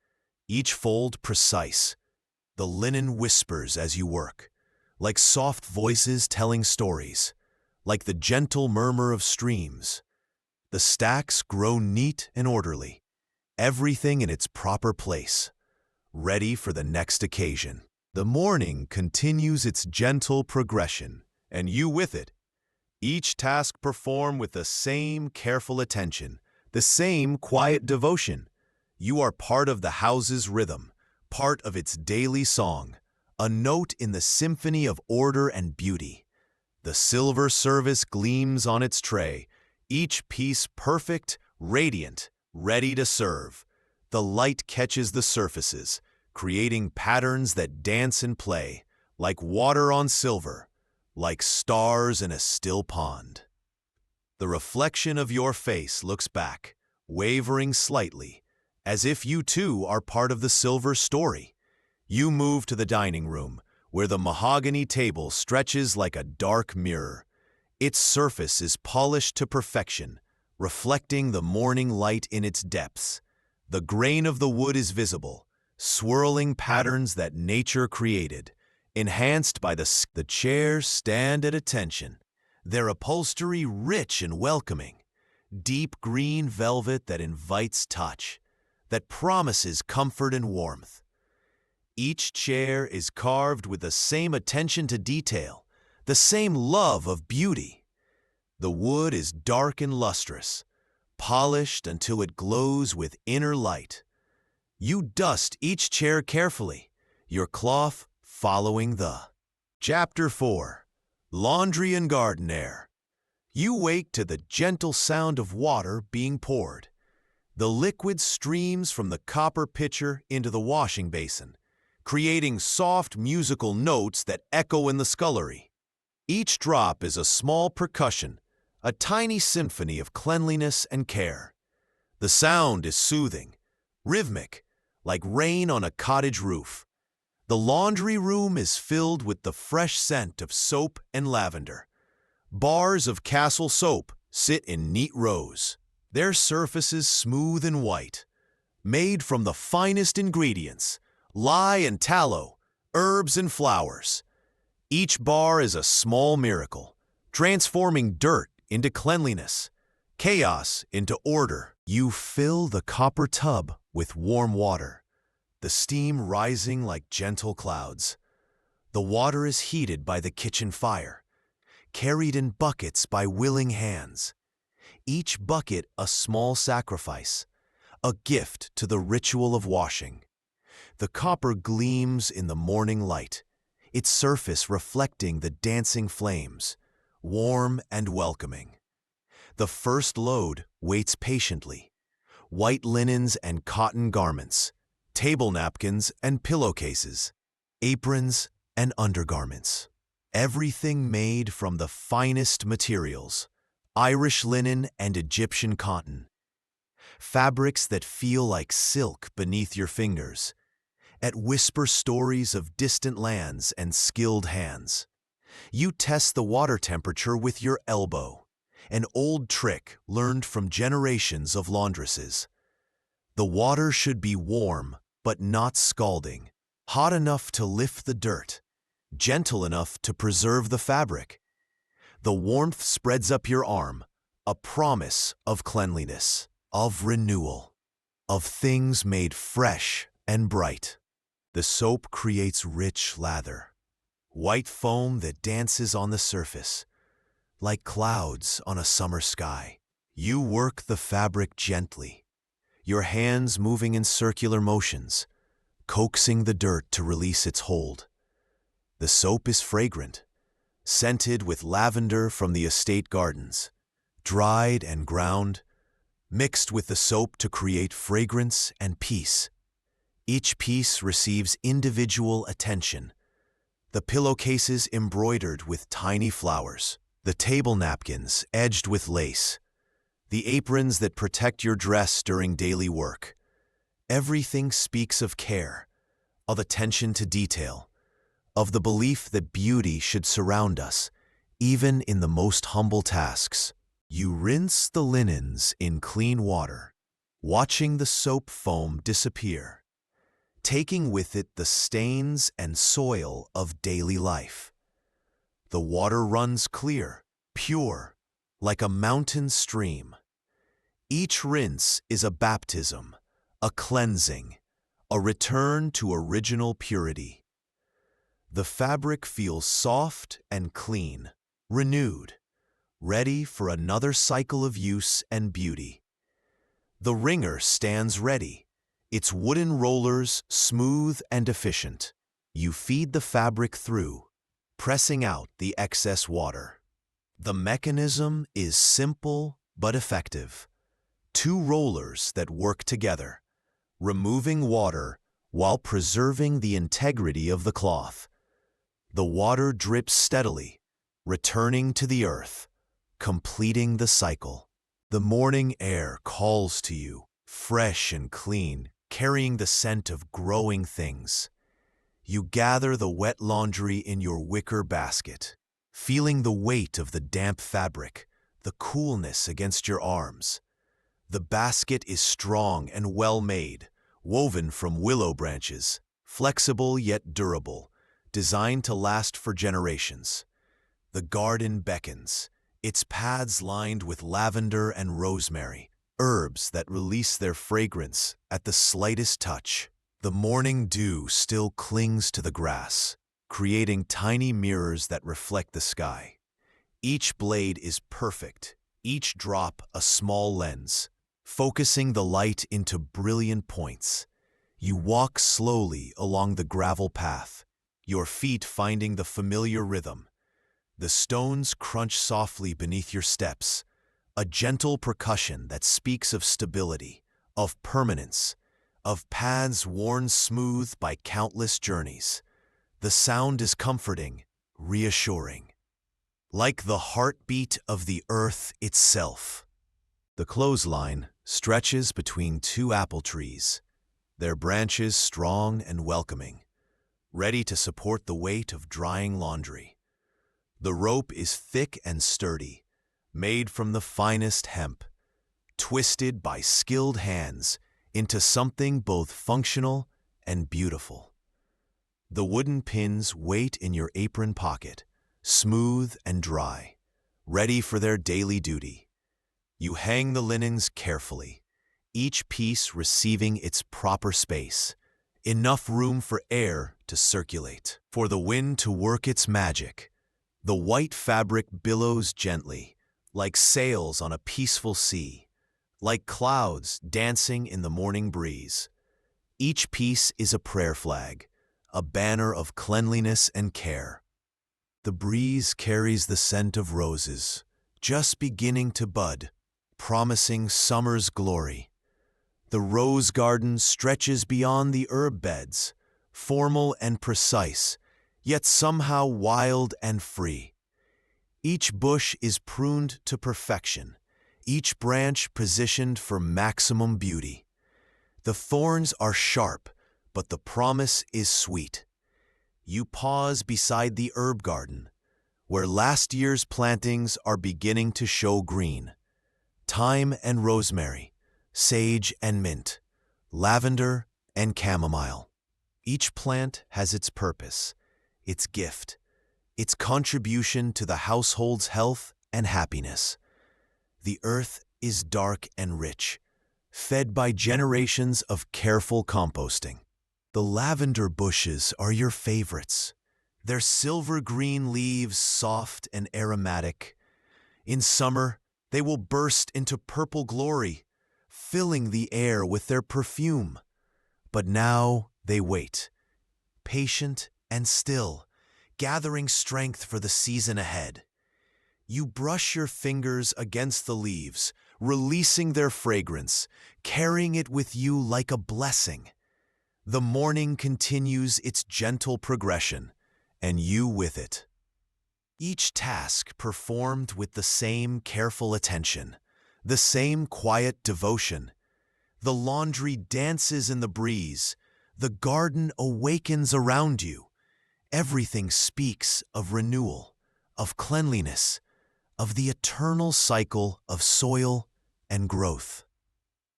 each fold precise. The linen whispers as you work, like soft voices telling stories, like the gentle murmur of streams. The stacks grow neat and orderly, everything in its proper place, ready for the next occasion. The morning continues its gentle progression, and you with it. Each task performed with the same careful attention, the same quiet devotion. You are part of the house's rhythm, part of its daily song, a note in the symphony of order and beauty. The silver service gleams on its tray, each piece perfect, radiant, ready to serve. The light catches the surfaces, creating patterns that dance and play, like water on silver, like stars in a still pond. The reflection of your face looks back, wavering slightly, as if you too are part of the silver story. You move to the dining room, where the mahogany table stretches like a dark mirror. Its surface is polished to perfection, reflecting the morning light in its depths. The grain of the wood is visible, swirling patterns that nature created, enhanced by the chairs stand at attention, their upholstery rich and welcoming, deep green velvet that invites touch, that promises comfort and warmth. Each chair is carved with the same attention to detail, the same love of beauty. The wood is dark and lustrous, polished until it glows with inner light. You dust each chair carefully, your cloth following the. Chapter 4. Laundry and Garden Air. You wake to the gentle sound of water being poured. The liquid streams from the copper pitcher into the washing basin, creating soft musical notes that echo in the scullery. Each drop is a small percussion, a tiny symphony of cleanliness and care. The sound is soothing, rhythmic, like rain on a cottage roof. The laundry room is filled with the fresh scent of soap and lavender. Bars of Castle soap sit in neat rows, their surfaces smooth and white, made from the finest ingredients, lye and tallow, herbs and flowers. Each bar is a small miracle, transforming dirt into cleanliness, chaos into order. You fill the copper tub with warm water, the steam rising like gentle clouds. The water is heated by the kitchen fire, carried in buckets by willing hands. Each bucket a small sacrifice, a gift to the ritual of washing. The copper gleams in the morning light, its surface reflecting the dancing flames, warm and welcoming. The first load waits patiently. White linens and cotton garments, table napkins and pillowcases, aprons and undergarments. Everything made from the finest materials, Irish linen and Egyptian cotton. Fabrics that feel like silk beneath your fingers, at whisper stories of distant lands and skilled hands. You test the water temperature with your elbow, an old trick learned from generations of laundresses. The water should be warm, but not scalding, hot enough to lift the dirt, gentle enough to preserve the fabric. The warmth spreads up your arm, a promise of cleanliness, of renewal, of things made fresh and bright. The soap creates rich lather, white foam that dances on the surface, like clouds on a summer sky. You work the fabric gently, your hands moving in circular motions, coaxing the dirt to release its hold. The soap is fragrant, scented with lavender from the estate gardens, dried and ground, mixed with the soap to create fragrance and peace. Each piece receives individual attention. The pillowcases embroidered with tiny flowers, the table napkins edged with lace, the aprons that protect your dress during daily work. Everything speaks of care, of attention to detail, of the belief that beauty should surround us, even in the most humble tasks. You rinse the linens in clean water, watching the soap foam disappear, taking with it the stains and soil of daily life. The water runs clear, pure, like a mountain stream. Each rinse is a baptism, a cleansing, a return to original purity. The fabric feels soft and clean, renewed, ready for another cycle of use and beauty. The wringer stands ready, its wooden rollers smooth and efficient. You feed the fabric through, pressing out the excess water. The mechanism is simple but effective. Two rollers that work together, removing water while preserving the integrity of the cloth. The water drips steadily, returning to the earth, completing the cycle. The morning air calls to you, fresh and clean, carrying the scent of growing things. You gather the wet laundry in your wicker basket, feeling the weight of the damp fabric, the coolness against your arms. The basket is strong and well made, woven from willow branches, flexible yet durable, designed to last for generations. The garden beckons, its paths lined with lavender and rosemary, herbs that release their fragrance at the slightest touch. The morning dew still clings to the grass, creating tiny mirrors that reflect the sky. Each blade is perfect, each drop a small lens, focusing the light into brilliant points. You walk slowly along the gravel path, your feet finding the familiar rhythm. The stones crunch softly beneath your steps, a gentle percussion that speaks of stability, of permanence, of paths worn smooth by countless journeys. The sound is comforting, reassuring, like the heartbeat of the earth itself. The clothesline stretches between two apple trees, their branches strong and welcoming, ready to support the weight of drying laundry. The rope is thick and sturdy, made from the finest hemp, twisted by skilled hands into something both functional and beautiful. The wooden pins wait in your apron pocket, smooth and dry, ready for their daily duty. You hang the linens carefully, each piece receiving its proper space, enough room for air to circulate, for the wind to work its magic. The white fabric billows gently, like sails on a peaceful sea, like clouds dancing in the morning breeze. Each piece is a prayer flag, a banner of cleanliness and care. The breeze carries the scent of roses, just beginning to bud, promising summer's glory. The rose garden stretches beyond the herb beds, formal and precise, yet somehow wild and free. Each bush is pruned to perfection, each branch positioned for maximum beauty. The thorns are sharp, but the promise is sweet. You pause beside the herb garden, where last year's plantings are beginning to show green. Thyme and rosemary, sage and mint, lavender and chamomile. Each plant has its purpose, its gift, its contribution to the household's health and happiness. The earth is dark and rich, fed by generations of careful composting. The lavender bushes are your favorites, their silver-green leaves soft and aromatic. In summer, they will burst into purple glory, filling the air with their perfume. But now they wait, patient and still, gathering strength for the season ahead. You brush your fingers against the leaves, releasing their fragrance, carrying it with you like a blessing. The morning continues its gentle progression, and you with it. Each task performed with the same careful attention, the same quiet devotion. The laundry dances in the breeze, the garden awakens around you. Everything speaks of renewal, of cleanliness, of the eternal cycle of soil and growth.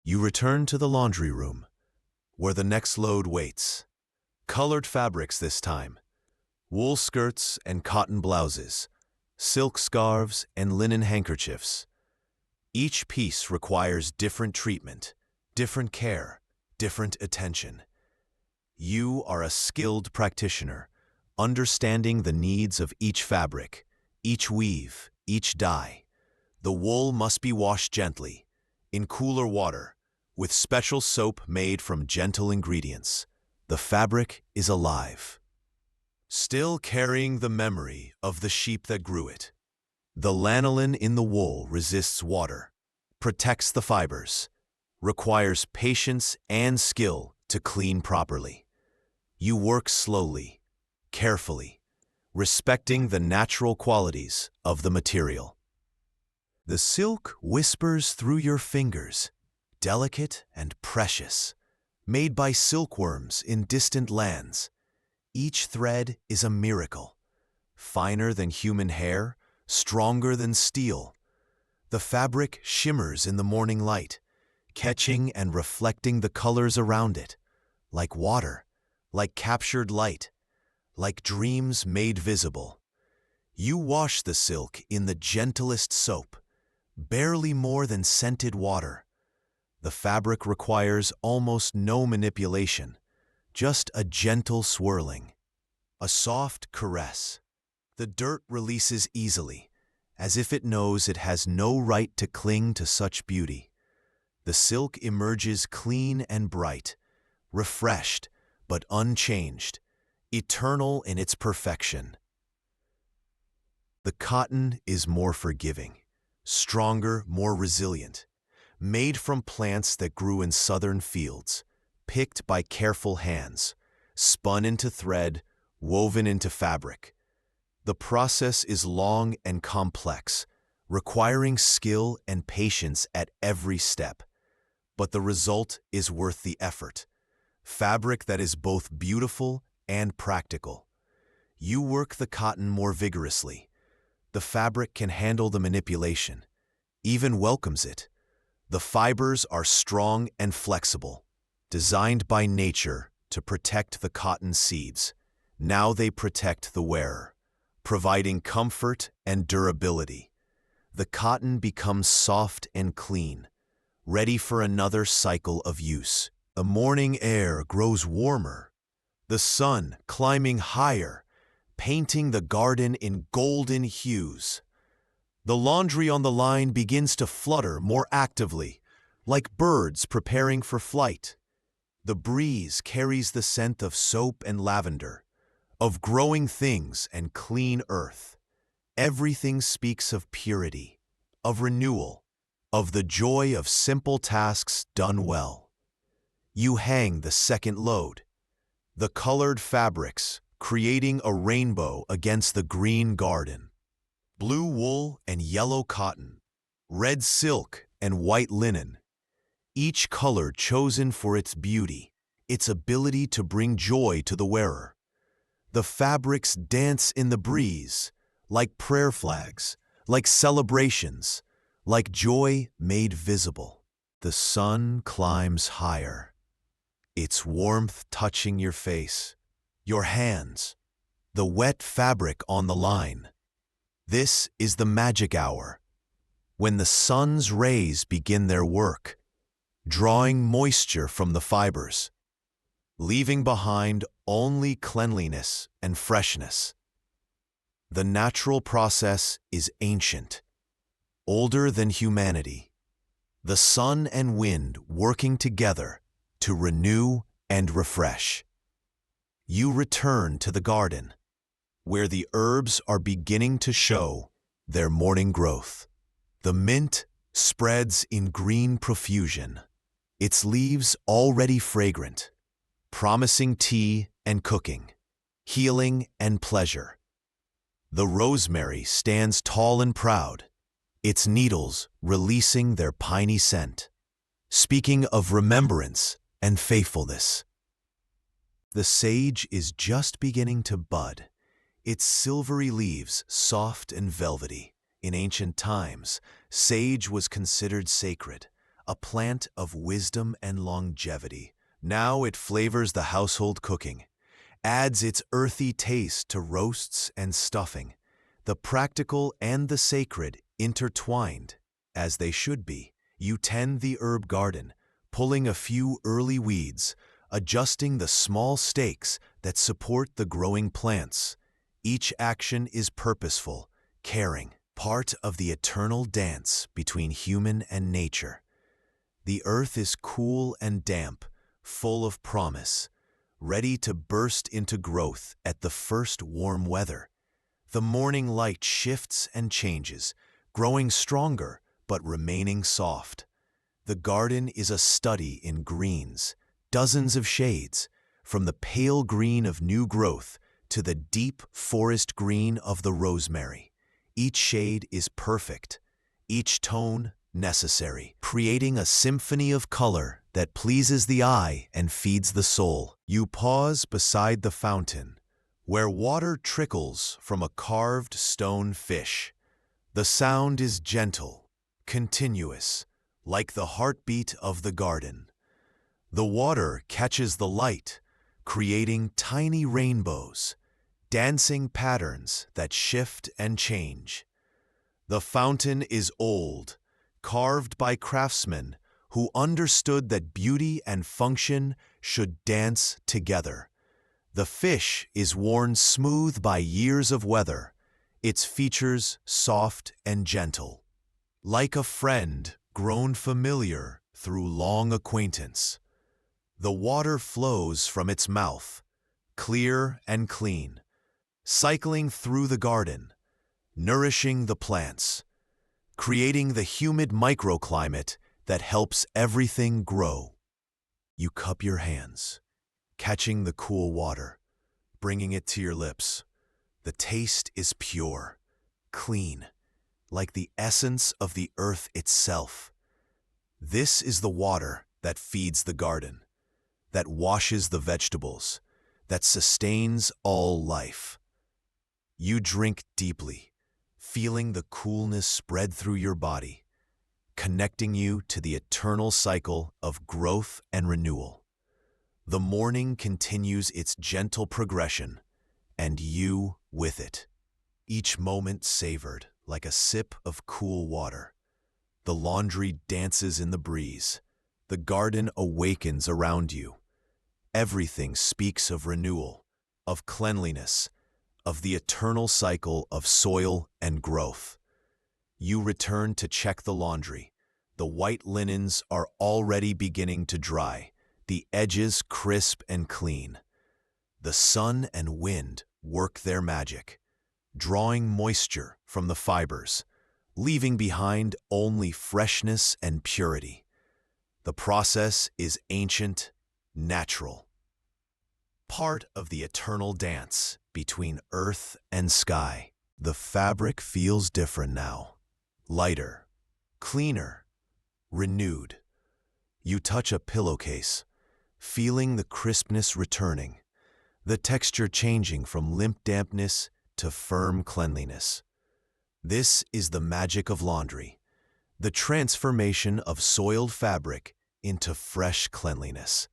You return to the laundry room, where the next load waits. Colored fabrics this time, wool skirts and cotton blouses, silk scarves and linen handkerchiefs. Each piece requires different treatment, different care, different attention. You are a skilled practitioner, understanding the needs of each fabric, each weave, each dye. The wool must be washed gently, in cooler water, with special soap made from gentle ingredients. The fabric is alive, still carrying the memory of the sheep that grew it. The lanolin in the wool resists water, protects the fibers, requires patience and skill to clean properly. You work slowly, carefully, respecting the natural qualities of the material. The silk whispers through your fingers, delicate and precious, made by silkworms in distant lands. Each thread is a miracle, finer than human hair, stronger than steel. The fabric shimmers in the morning light, catching and reflecting the colors around it, like water, like captured light, like dreams made visible. You wash the silk in the gentlest soap, barely more than scented water. The fabric requires almost no manipulation, just a gentle swirling, a soft caress. The dirt releases easily, as if it knows it has no right to cling to such beauty. The silk emerges clean and bright, refreshed but unchanged, eternal in its perfection. The cotton is more forgiving, stronger, more resilient, made from plants that grew in southern fields, picked by careful hands, spun into thread, woven into fabric. The process is long and complex, requiring skill and patience at every step. But the result is worth the effort. Fabric that is both beautiful and practical. You work the cotton more vigorously. The fabric can handle the manipulation, even welcomes it. The fibers are strong and flexible, designed by nature to protect the cotton seeds. Now they protect the wearer, providing comfort and durability. The cotton becomes soft and clean, ready for another cycle of use. The morning air grows warmer, the sun climbing higher, painting the garden in golden hues. The laundry on the line begins to flutter more actively, like birds preparing for flight. The breeze carries the scent of soap and lavender, of growing things and clean earth. Everything speaks of purity, of renewal, of the joy of simple tasks done well. You hang the second load, the colored fabrics creating a rainbow against the green garden. Blue wool and yellow cotton, red silk and white linen, each color chosen for its beauty, its ability to bring joy to the wearer. The fabrics dance in the breeze, like prayer flags, like celebrations, like joy made visible. The sun climbs higher, its warmth touching your face, your hands, the wet fabric on the line. This is the magic hour, when the sun's rays begin their work, drawing moisture from the fibers, leaving behind only cleanliness and freshness. The natural process is ancient, older than humanity. The sun and wind working together to renew and refresh. You return to the garden, where the herbs are beginning to show their morning growth. The mint spreads in green profusion, its leaves already fragrant, promising tea and cooking, healing and pleasure. The rosemary stands tall and proud, its needles releasing their piney scent, speaking of remembrance and faithfulness. The sage is just beginning to bud, its silvery leaves soft and velvety. In ancient times, sage was considered sacred, a plant of wisdom and longevity. Now it flavors the household cooking, adds its earthy taste to roasts and stuffing. The practical and the sacred intertwined, as they should be. You tend the herb garden, pulling a few early weeds, adjusting the small stakes that support the growing plants. Each action is purposeful, caring, part of the eternal dance between human and nature. The earth is cool and damp, full of promise, ready to burst into growth at the first warm weather. The morning light shifts and changes, growing stronger but remaining soft. The garden is a study in greens, dozens of shades, from the pale green of new growth to the deep forest green of the rosemary. Each shade is perfect, each tone necessary, creating a symphony of color that pleases the eye and feeds the soul. You pause beside the fountain, where water trickles from a carved stone fish. The sound is gentle, continuous, like the heartbeat of the garden. The water catches the light, creating tiny rainbows, dancing patterns that shift and change. The fountain is old, carved by craftsmen who understood that beauty and function should dance together. The fish is worn smooth by years of weather, its features soft and gentle, like a friend grown familiar through long acquaintance. The water flows from its mouth, clear and clean, cycling through the garden, nourishing the plants, creating the humid microclimate that helps everything grow. You cup your hands, catching the cool water, bringing it to your lips. The taste is pure, clean, like the essence of the earth itself. This is the water that feeds the garden, that washes the vegetables, that sustains all life. You drink deeply, feeling the coolness spread through your body, connecting you to the eternal cycle of growth and renewal. The morning continues its gentle progression, and you with it. Each moment savored like a sip of cool water. The laundry dances in the breeze. The garden awakens around you. Everything speaks of renewal, of cleanliness, of the eternal cycle of soil and growth. You return to check the laundry. The white linens are already beginning to dry, the edges crisp and clean. The sun and wind work their magic, drawing moisture from the fibers, leaving behind only freshness and purity. The process is ancient, natural, part of the eternal dance between earth and sky. The fabric feels different now, lighter, cleaner, renewed. You touch a pillowcase, feeling the crispness returning, the texture changing from limp dampness to firm cleanliness. This is the magic of laundry, the transformation of soiled fabric into fresh cleanliness.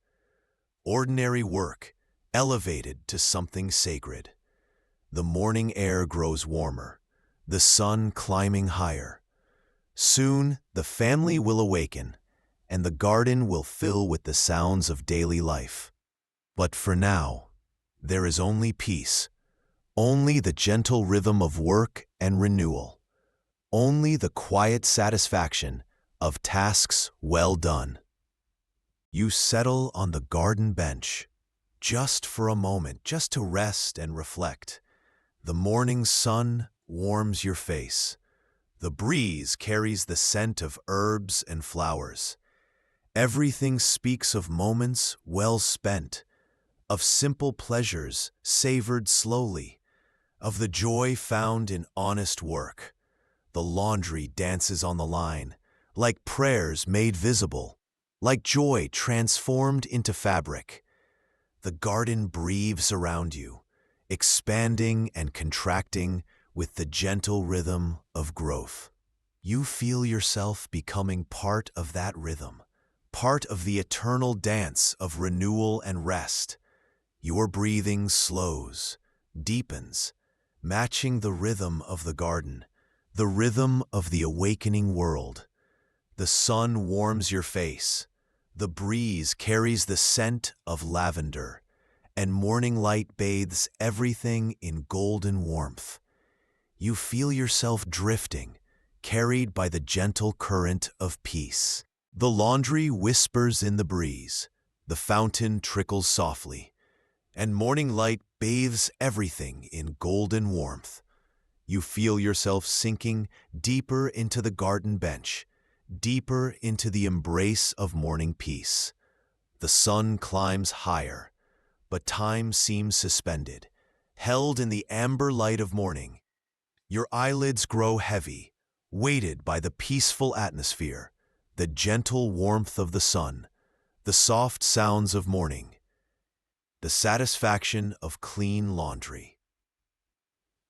Ordinary work elevated to something sacred. The morning air grows warmer, the sun climbing higher. Soon the family will awaken, and the garden will fill with the sounds of daily life. But for now, there is only peace, only the gentle rhythm of work and renewal, only the quiet satisfaction of tasks well done. You settle on the garden bench, just for a moment, just to rest and reflect. The morning sun warms your face. The breeze carries the scent of herbs and flowers. Everything speaks of moments well spent, of simple pleasures savored slowly, of the joy found in honest work. The laundry dances on the line, like prayers made visible, like joy transformed into fabric. The garden breathes around you, expanding and contracting with the gentle rhythm of growth. You feel yourself becoming part of that rhythm, part of the eternal dance of renewal and rest. Your breathing slows, deepens, matching the rhythm of the garden, the rhythm of the awakening world. The sun warms your face. The breeze carries the scent of lavender, and morning light bathes everything in golden warmth. You feel yourself drifting, carried by the gentle current of peace. The laundry whispers in the breeze, the fountain trickles softly, and morning light bathes everything in golden warmth. You feel yourself sinking deeper into the garden bench, deeper into the embrace of morning peace. The sun climbs higher, but time seems suspended, held in the amber light of morning. Your eyelids grow heavy, weighted by the peaceful atmosphere, the gentle warmth of the sun, the soft sounds of morning, the satisfaction of clean laundry.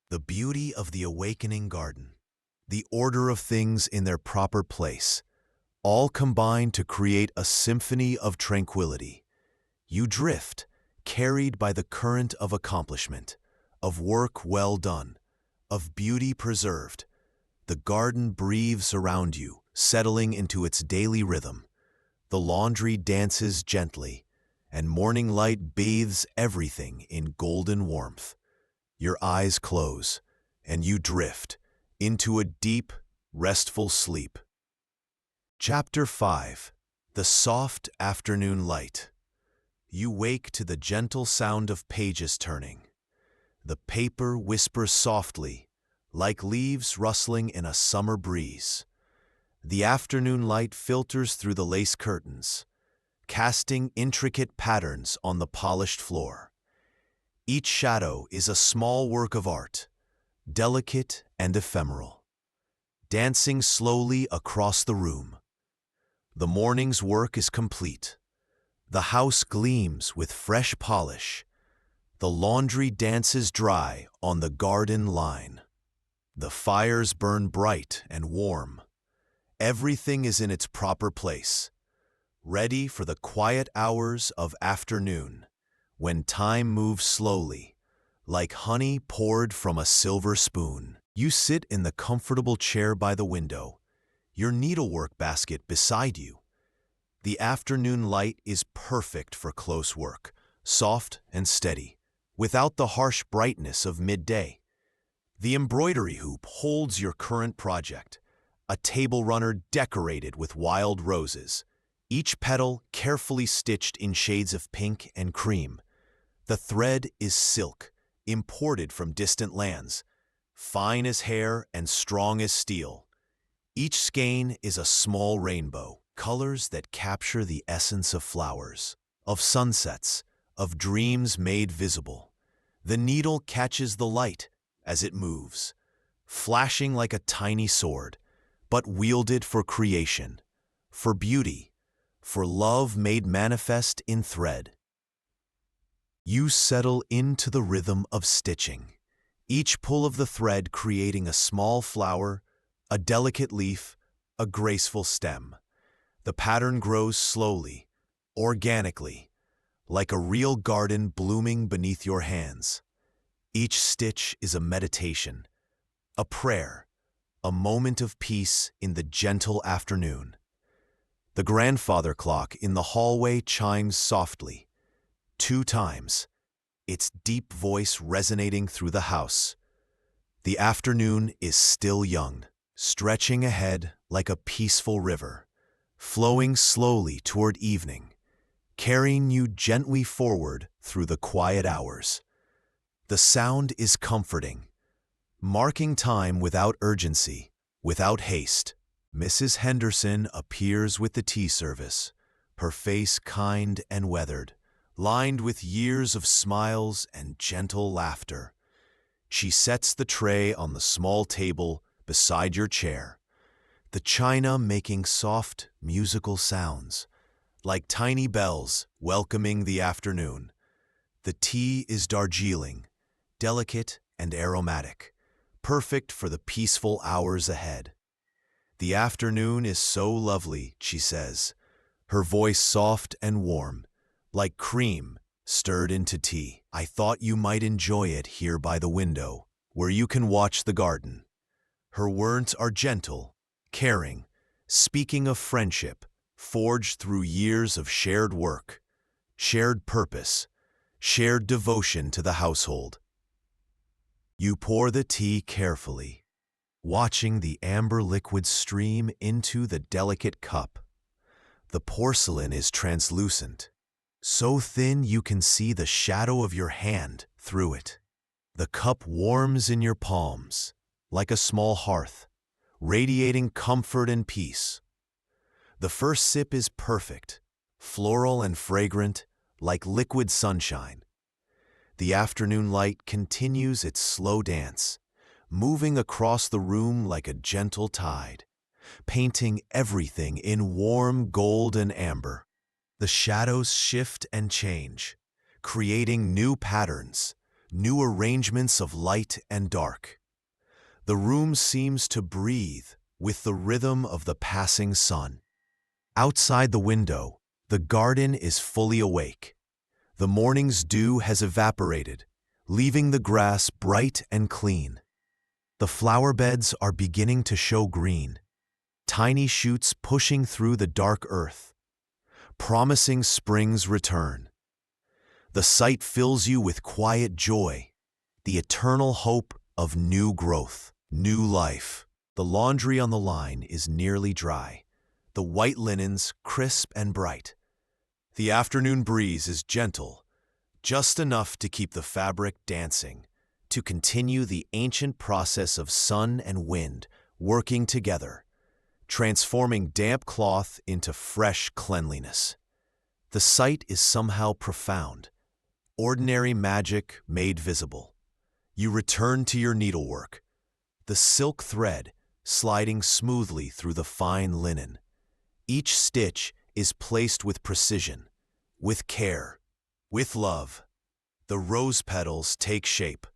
The beauty of the awakening garden, the order of things in their proper place, all combine to create a symphony of tranquility. You drift, carried by the current of accomplishment, of work well done, of beauty preserved. The garden breathes around you, settling into its daily rhythm. The laundry dances gently, and morning light bathes everything in golden warmth. Your eyes close, and you drift into a deep, restful sleep. Chapter 5. The Soft Afternoon Light. You wake to the gentle sound of pages turning. The paper whispers softly, like leaves rustling in a summer breeze. The afternoon light filters through the lace curtains, casting intricate patterns on the polished floor. Each shadow is a small work of art, delicate and ephemeral, dancing slowly across the room. The morning's work is complete. The house gleams with fresh polish. The laundry dances dry on the garden line. The fires burn bright and warm. Everything is in its proper place, ready for the quiet hours of afternoon, when time moves slowly, like honey poured from a silver spoon. You sit in the comfortable chair by the window, your needlework basket beside you. The afternoon light is perfect for close work, soft and steady, without the harsh brightness of midday. The embroidery hoop holds your current project, a table runner decorated with wild roses, each petal carefully stitched in shades of pink and cream. The thread is silk, imported from distant lands, fine as hair and strong as steel. Each skein is a small rainbow, colors that capture the essence of flowers, of sunsets, of dreams made visible. The needle catches the light as it moves, flashing like a tiny sword, but wielded for creation, for beauty, for love made manifest in thread. You settle into the rhythm of stitching, each pull of the thread creating a small flower, a delicate leaf, a graceful stem. The pattern grows slowly, organically, like a real garden blooming beneath your hands. Each stitch is a meditation, a prayer, a moment of peace in the gentle afternoon. The grandfather clock in the hallway chimes softly, 2 times, its deep voice resonating through the house. The afternoon is still young, stretching ahead like a peaceful river, flowing slowly toward evening, carrying you gently forward through the quiet hours. The sound is comforting, marking time without urgency, without haste. Mrs. Henderson appears with the tea service, her face kind and weathered, lined with years of smiles and gentle laughter. She sets the tray on the small table beside your chair, the china making soft, musical sounds, like tiny bells welcoming the afternoon. The tea is Darjeeling, delicate and aromatic, perfect for the peaceful hours ahead. "The afternoon is so lovely," she says, her voice soft and warm, like cream stirred into tea. "I thought you might enjoy it here by the window, where you can watch the garden." Her words are gentle, caring, speaking of friendship, forged through years of shared work, shared purpose, shared devotion to the household. You pour the tea carefully, watching the amber liquid stream into the delicate cup. The porcelain is translucent, so thin you can see the shadow of your hand through it. The cup warms in your palms, like a small hearth, radiating comfort and peace. The first sip is perfect, floral and fragrant, like liquid sunshine. The afternoon light continues its slow dance, moving across the room like a gentle tide, painting everything in warm gold and amber. The shadows shift and change, creating new patterns, new arrangements of light and dark. The room seems to breathe with the rhythm of the passing sun. Outside the window, the garden is fully awake. The morning's dew has evaporated, leaving the grass bright and clean. The flower beds are beginning to show green, tiny shoots pushing through the dark earth, promising spring's return. The sight fills you with quiet joy, the eternal hope of new growth, new life. The laundry on the line is nearly dry, the white linens crisp and bright. The afternoon breeze is gentle, just enough to keep the fabric dancing, to continue the ancient process of sun and wind working together, transforming damp cloth into fresh cleanliness. The sight is somehow profound, ordinary magic made visible. You return to your needlework, the silk thread sliding smoothly through the fine linen. Each stitch is placed with precision, with care, with love. The rose petals take shape,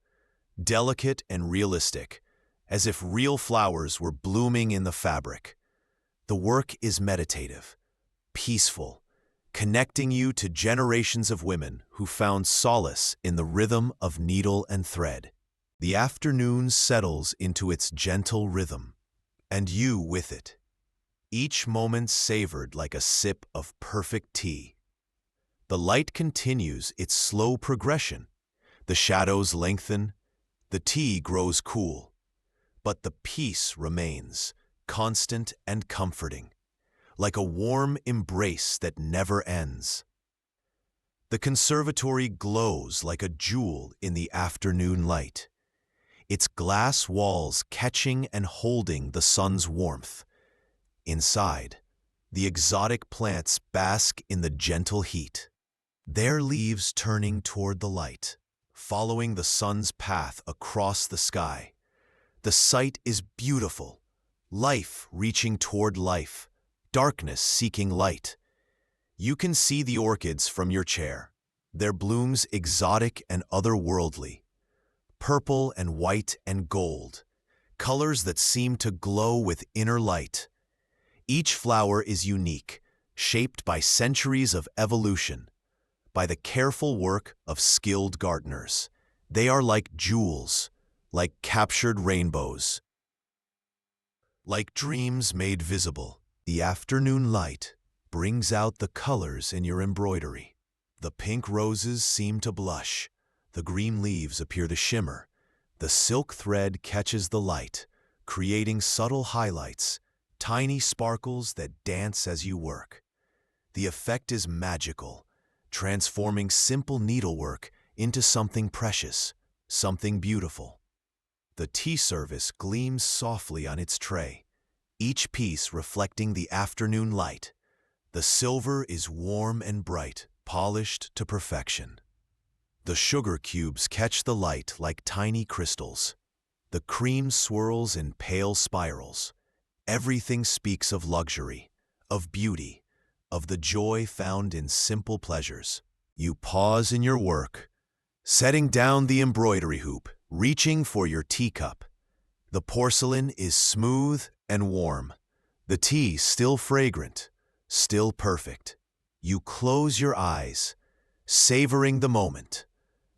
delicate and realistic, as if real flowers were blooming in the fabric. The work is meditative, peaceful, connecting you to generations of women who found solace in the rhythm of needle and thread. The afternoon settles into its gentle rhythm, and you with it, each moment savored like a sip of perfect tea. The light continues its slow progression. The shadows lengthen, the tea grows cool, but the peace remains, constant and comforting. like a warm embrace that never ends. The conservatory glows like a jewel in the afternoon light, its glass walls catching and holding the sun's warmth. Inside, the exotic plants bask in the gentle heat, their leaves turning toward the light, following the sun's path across the sky. The sight is beautiful, life reaching toward life, darkness seeking light. You can see the orchids from your chair, their blooms exotic and otherworldly, purple and white and gold, colors that seem to glow with inner light. Each flower is unique, shaped by centuries of evolution, by the careful work of skilled gardeners. They are like jewels, like captured rainbows, like dreams made visible. The afternoon light brings out the colors in your embroidery. The pink roses seem to blush, the green leaves appear to shimmer, the silk thread catches the light, creating subtle highlights, tiny sparkles that dance as you work. The effect is magical, transforming simple needlework into something precious, something beautiful. The tea service gleams softly on its tray, each piece reflecting the afternoon light. The silver is warm and bright, polished to perfection. The sugar cubes catch the light like tiny crystals. The cream swirls in pale spirals. Everything speaks of luxury, of beauty, of the joy found in simple pleasures. You pause in your work, setting down the embroidery hoop, reaching for your teacup. The porcelain is smooth and warm, the tea still fragrant, still perfect. You close your eyes, savoring the moment,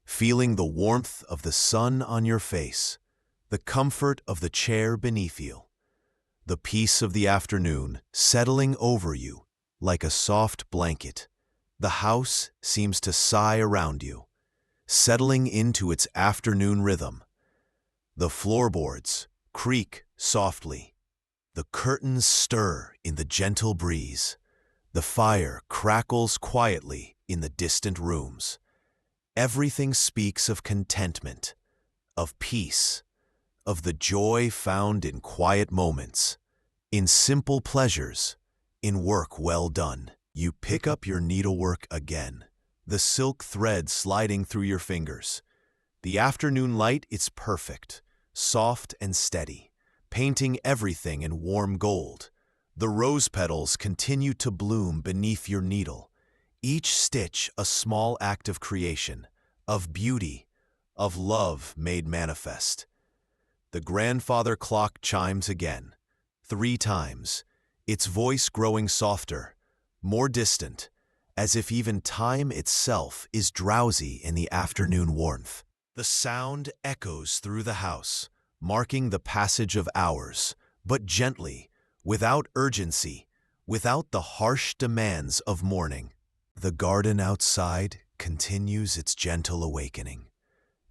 feeling the warmth of the sun on your face, the comfort of the chair beneath you, the peace of the afternoon settling over you like a soft blanket. The house seems to sigh around you, settling into its afternoon rhythm. The floorboards creak softly. The curtains stir in the gentle breeze. The fire crackles quietly in the distant rooms. Everything speaks of contentment, of peace, of the joy found in quiet moments, in simple pleasures, in work well done. You pick up your needlework again, the silk thread sliding through your fingers. The afternoon light is perfect, soft and steady, painting everything in warm gold. The rose petals continue to bloom beneath your needle, each stitch a small act of creation, of beauty, of love made manifest. The grandfather clock chimes again, 3 times, its voice growing softer, more distant, as if even time itself is drowsy in the afternoon warmth. The sound echoes through the house, marking the passage of hours, but gently, without urgency, without the harsh demands of morning. The garden outside continues its gentle awakening.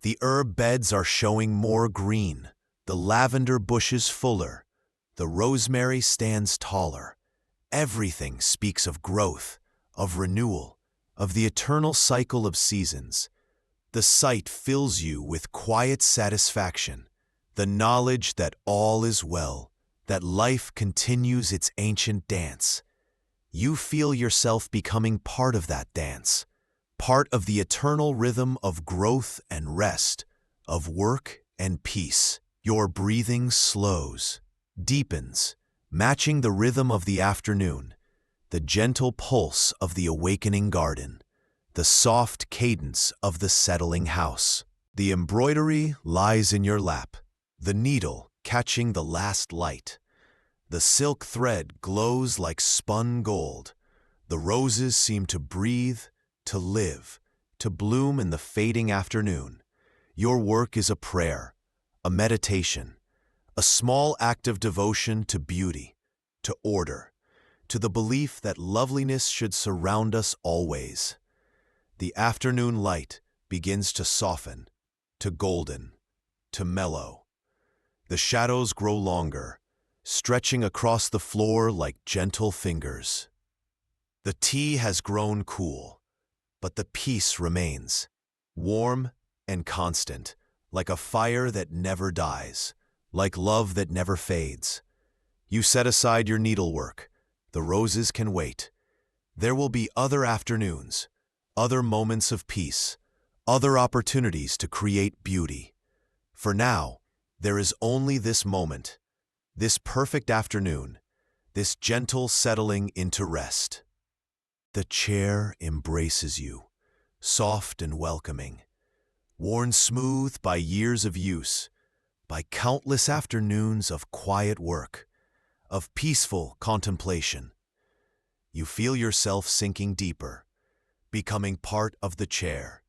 The herb beds are showing more green, the lavender bushes fuller, the rosemary stands taller. Everything speaks of growth, of renewal, of the eternal cycle of seasons. The sight fills you with quiet satisfaction, the knowledge that all is well, that life continues its ancient dance. You feel yourself becoming part of that dance, part of the eternal rhythm of growth and rest, of work and peace. Your breathing slows, deepens, matching the rhythm of the afternoon, the gentle pulse of the awakening garden, the soft cadence of the settling house. The embroidery lies in your lap, the needle catching the last light. The silk thread glows like spun gold. The roses seem to breathe, to live, to bloom in the fading afternoon. Your work is a prayer, a meditation, a small act of devotion to beauty, to order, to the belief that loveliness should surround us always. The afternoon light begins to soften, to golden, to mellow. The shadows grow longer, stretching across the floor like gentle fingers. The tea has grown cool, but the peace remains, warm and constant, like a fire that never dies, like love that never fades. You set aside your needlework. The roses can wait. There will be other afternoons, other moments of peace, other opportunities to create beauty. For now, there is only this moment, this perfect afternoon, this gentle settling into rest. The chair embraces you, soft and welcoming, worn smooth by years of use, by countless afternoons of quiet work, of peaceful contemplation. You feel yourself sinking deeper, becoming part of the chair,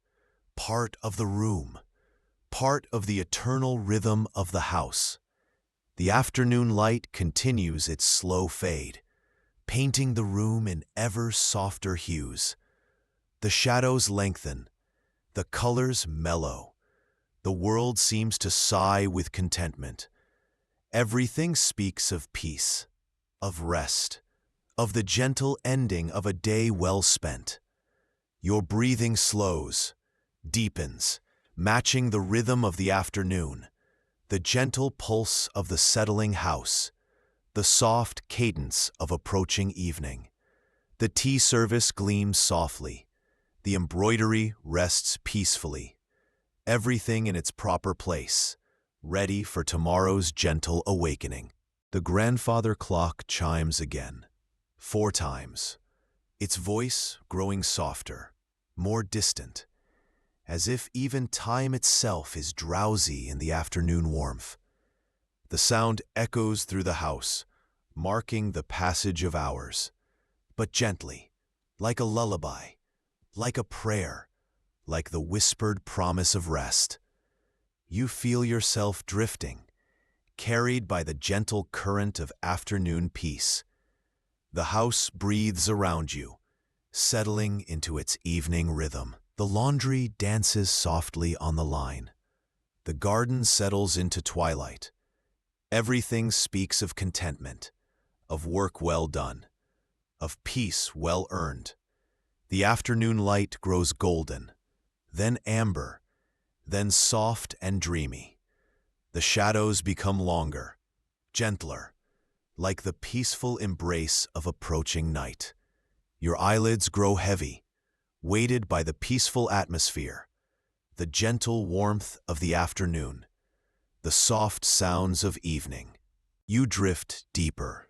part of the room, part of the eternal rhythm of the house. The afternoon light continues its slow fade, painting the room in ever softer hues. The shadows lengthen, the colors mellow. The world seems to sigh with contentment. Everything speaks of peace, of rest, of the gentle ending of a day well spent. Your breathing slows, deepens, matching the rhythm of the afternoon, the gentle pulse of the settling house, the soft cadence of approaching evening. The tea service gleams softly. The embroidery rests peacefully. Everything in its proper place, ready for tomorrow's gentle awakening. The grandfather clock chimes again, 4 times, its voice growing softer, more distant, as if even time itself is drowsy in the afternoon warmth. The sound echoes through the house, marking the passage of hours, but gently, like a lullaby, like a prayer, like the whispered promise of rest. You feel yourself drifting, carried by the gentle current of afternoon peace. The house breathes around you, settling into its evening rhythm. The laundry dances softly on the line. The garden settles into twilight. Everything speaks of contentment, of work well done, of peace well earned. The afternoon light grows golden, then amber, then soft and dreamy. The shadows become longer, gentler, like the peaceful embrace of approaching night. Your eyelids grow heavy, weighted by the peaceful atmosphere, the gentle warmth of the afternoon, the soft sounds of evening. You drift deeper,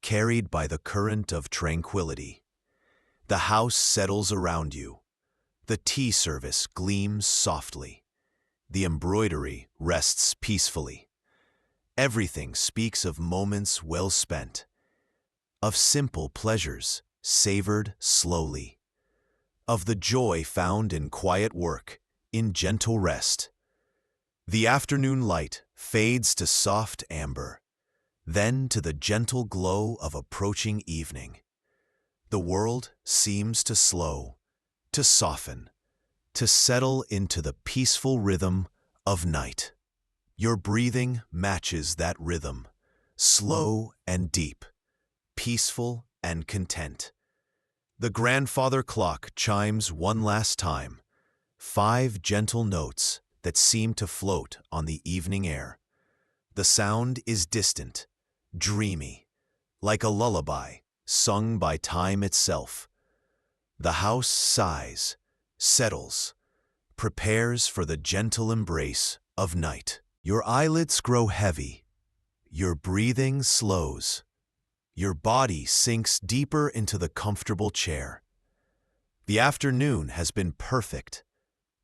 carried by the current of tranquility. The house settles around you. The tea service gleams softly. The embroidery rests peacefully. Everything speaks of moments well spent, of simple pleasures savored slowly, of the joy found in quiet work, in gentle rest. The afternoon light fades to soft amber, then to the gentle glow of approaching evening. The world seems to slow, to soften, to settle into the peaceful rhythm of night. Your breathing matches that rhythm, slow and deep, peaceful and content. The grandfather clock chimes one last time, 5 gentle notes that seem to float on the evening air. The sound is distant, dreamy, like a lullaby sung by time itself. The house sighs, settles, prepares for the gentle embrace of night. Your eyelids grow heavy, your breathing slows, your body sinks deeper into the comfortable chair. The afternoon has been perfect,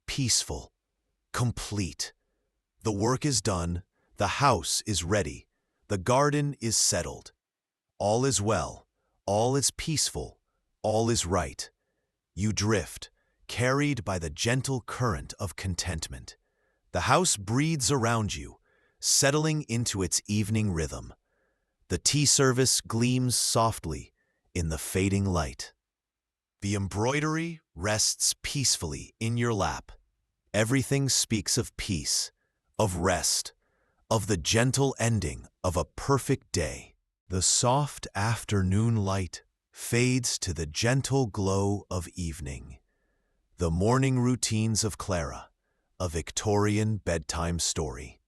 peaceful, complete. The work is done, the house is ready, the garden is settled. All is well, all is peaceful, all is right. You drift, carried by the gentle current of contentment. The house breathes around you, settling into its evening rhythm. The tea service gleams softly in the fading light. The embroidery rests peacefully in your lap. Everything speaks of peace, of rest, of the gentle ending of a perfect day. The soft afternoon light fades to the gentle glow of evening. The morning routines of Clara, a Victorian bedtime story.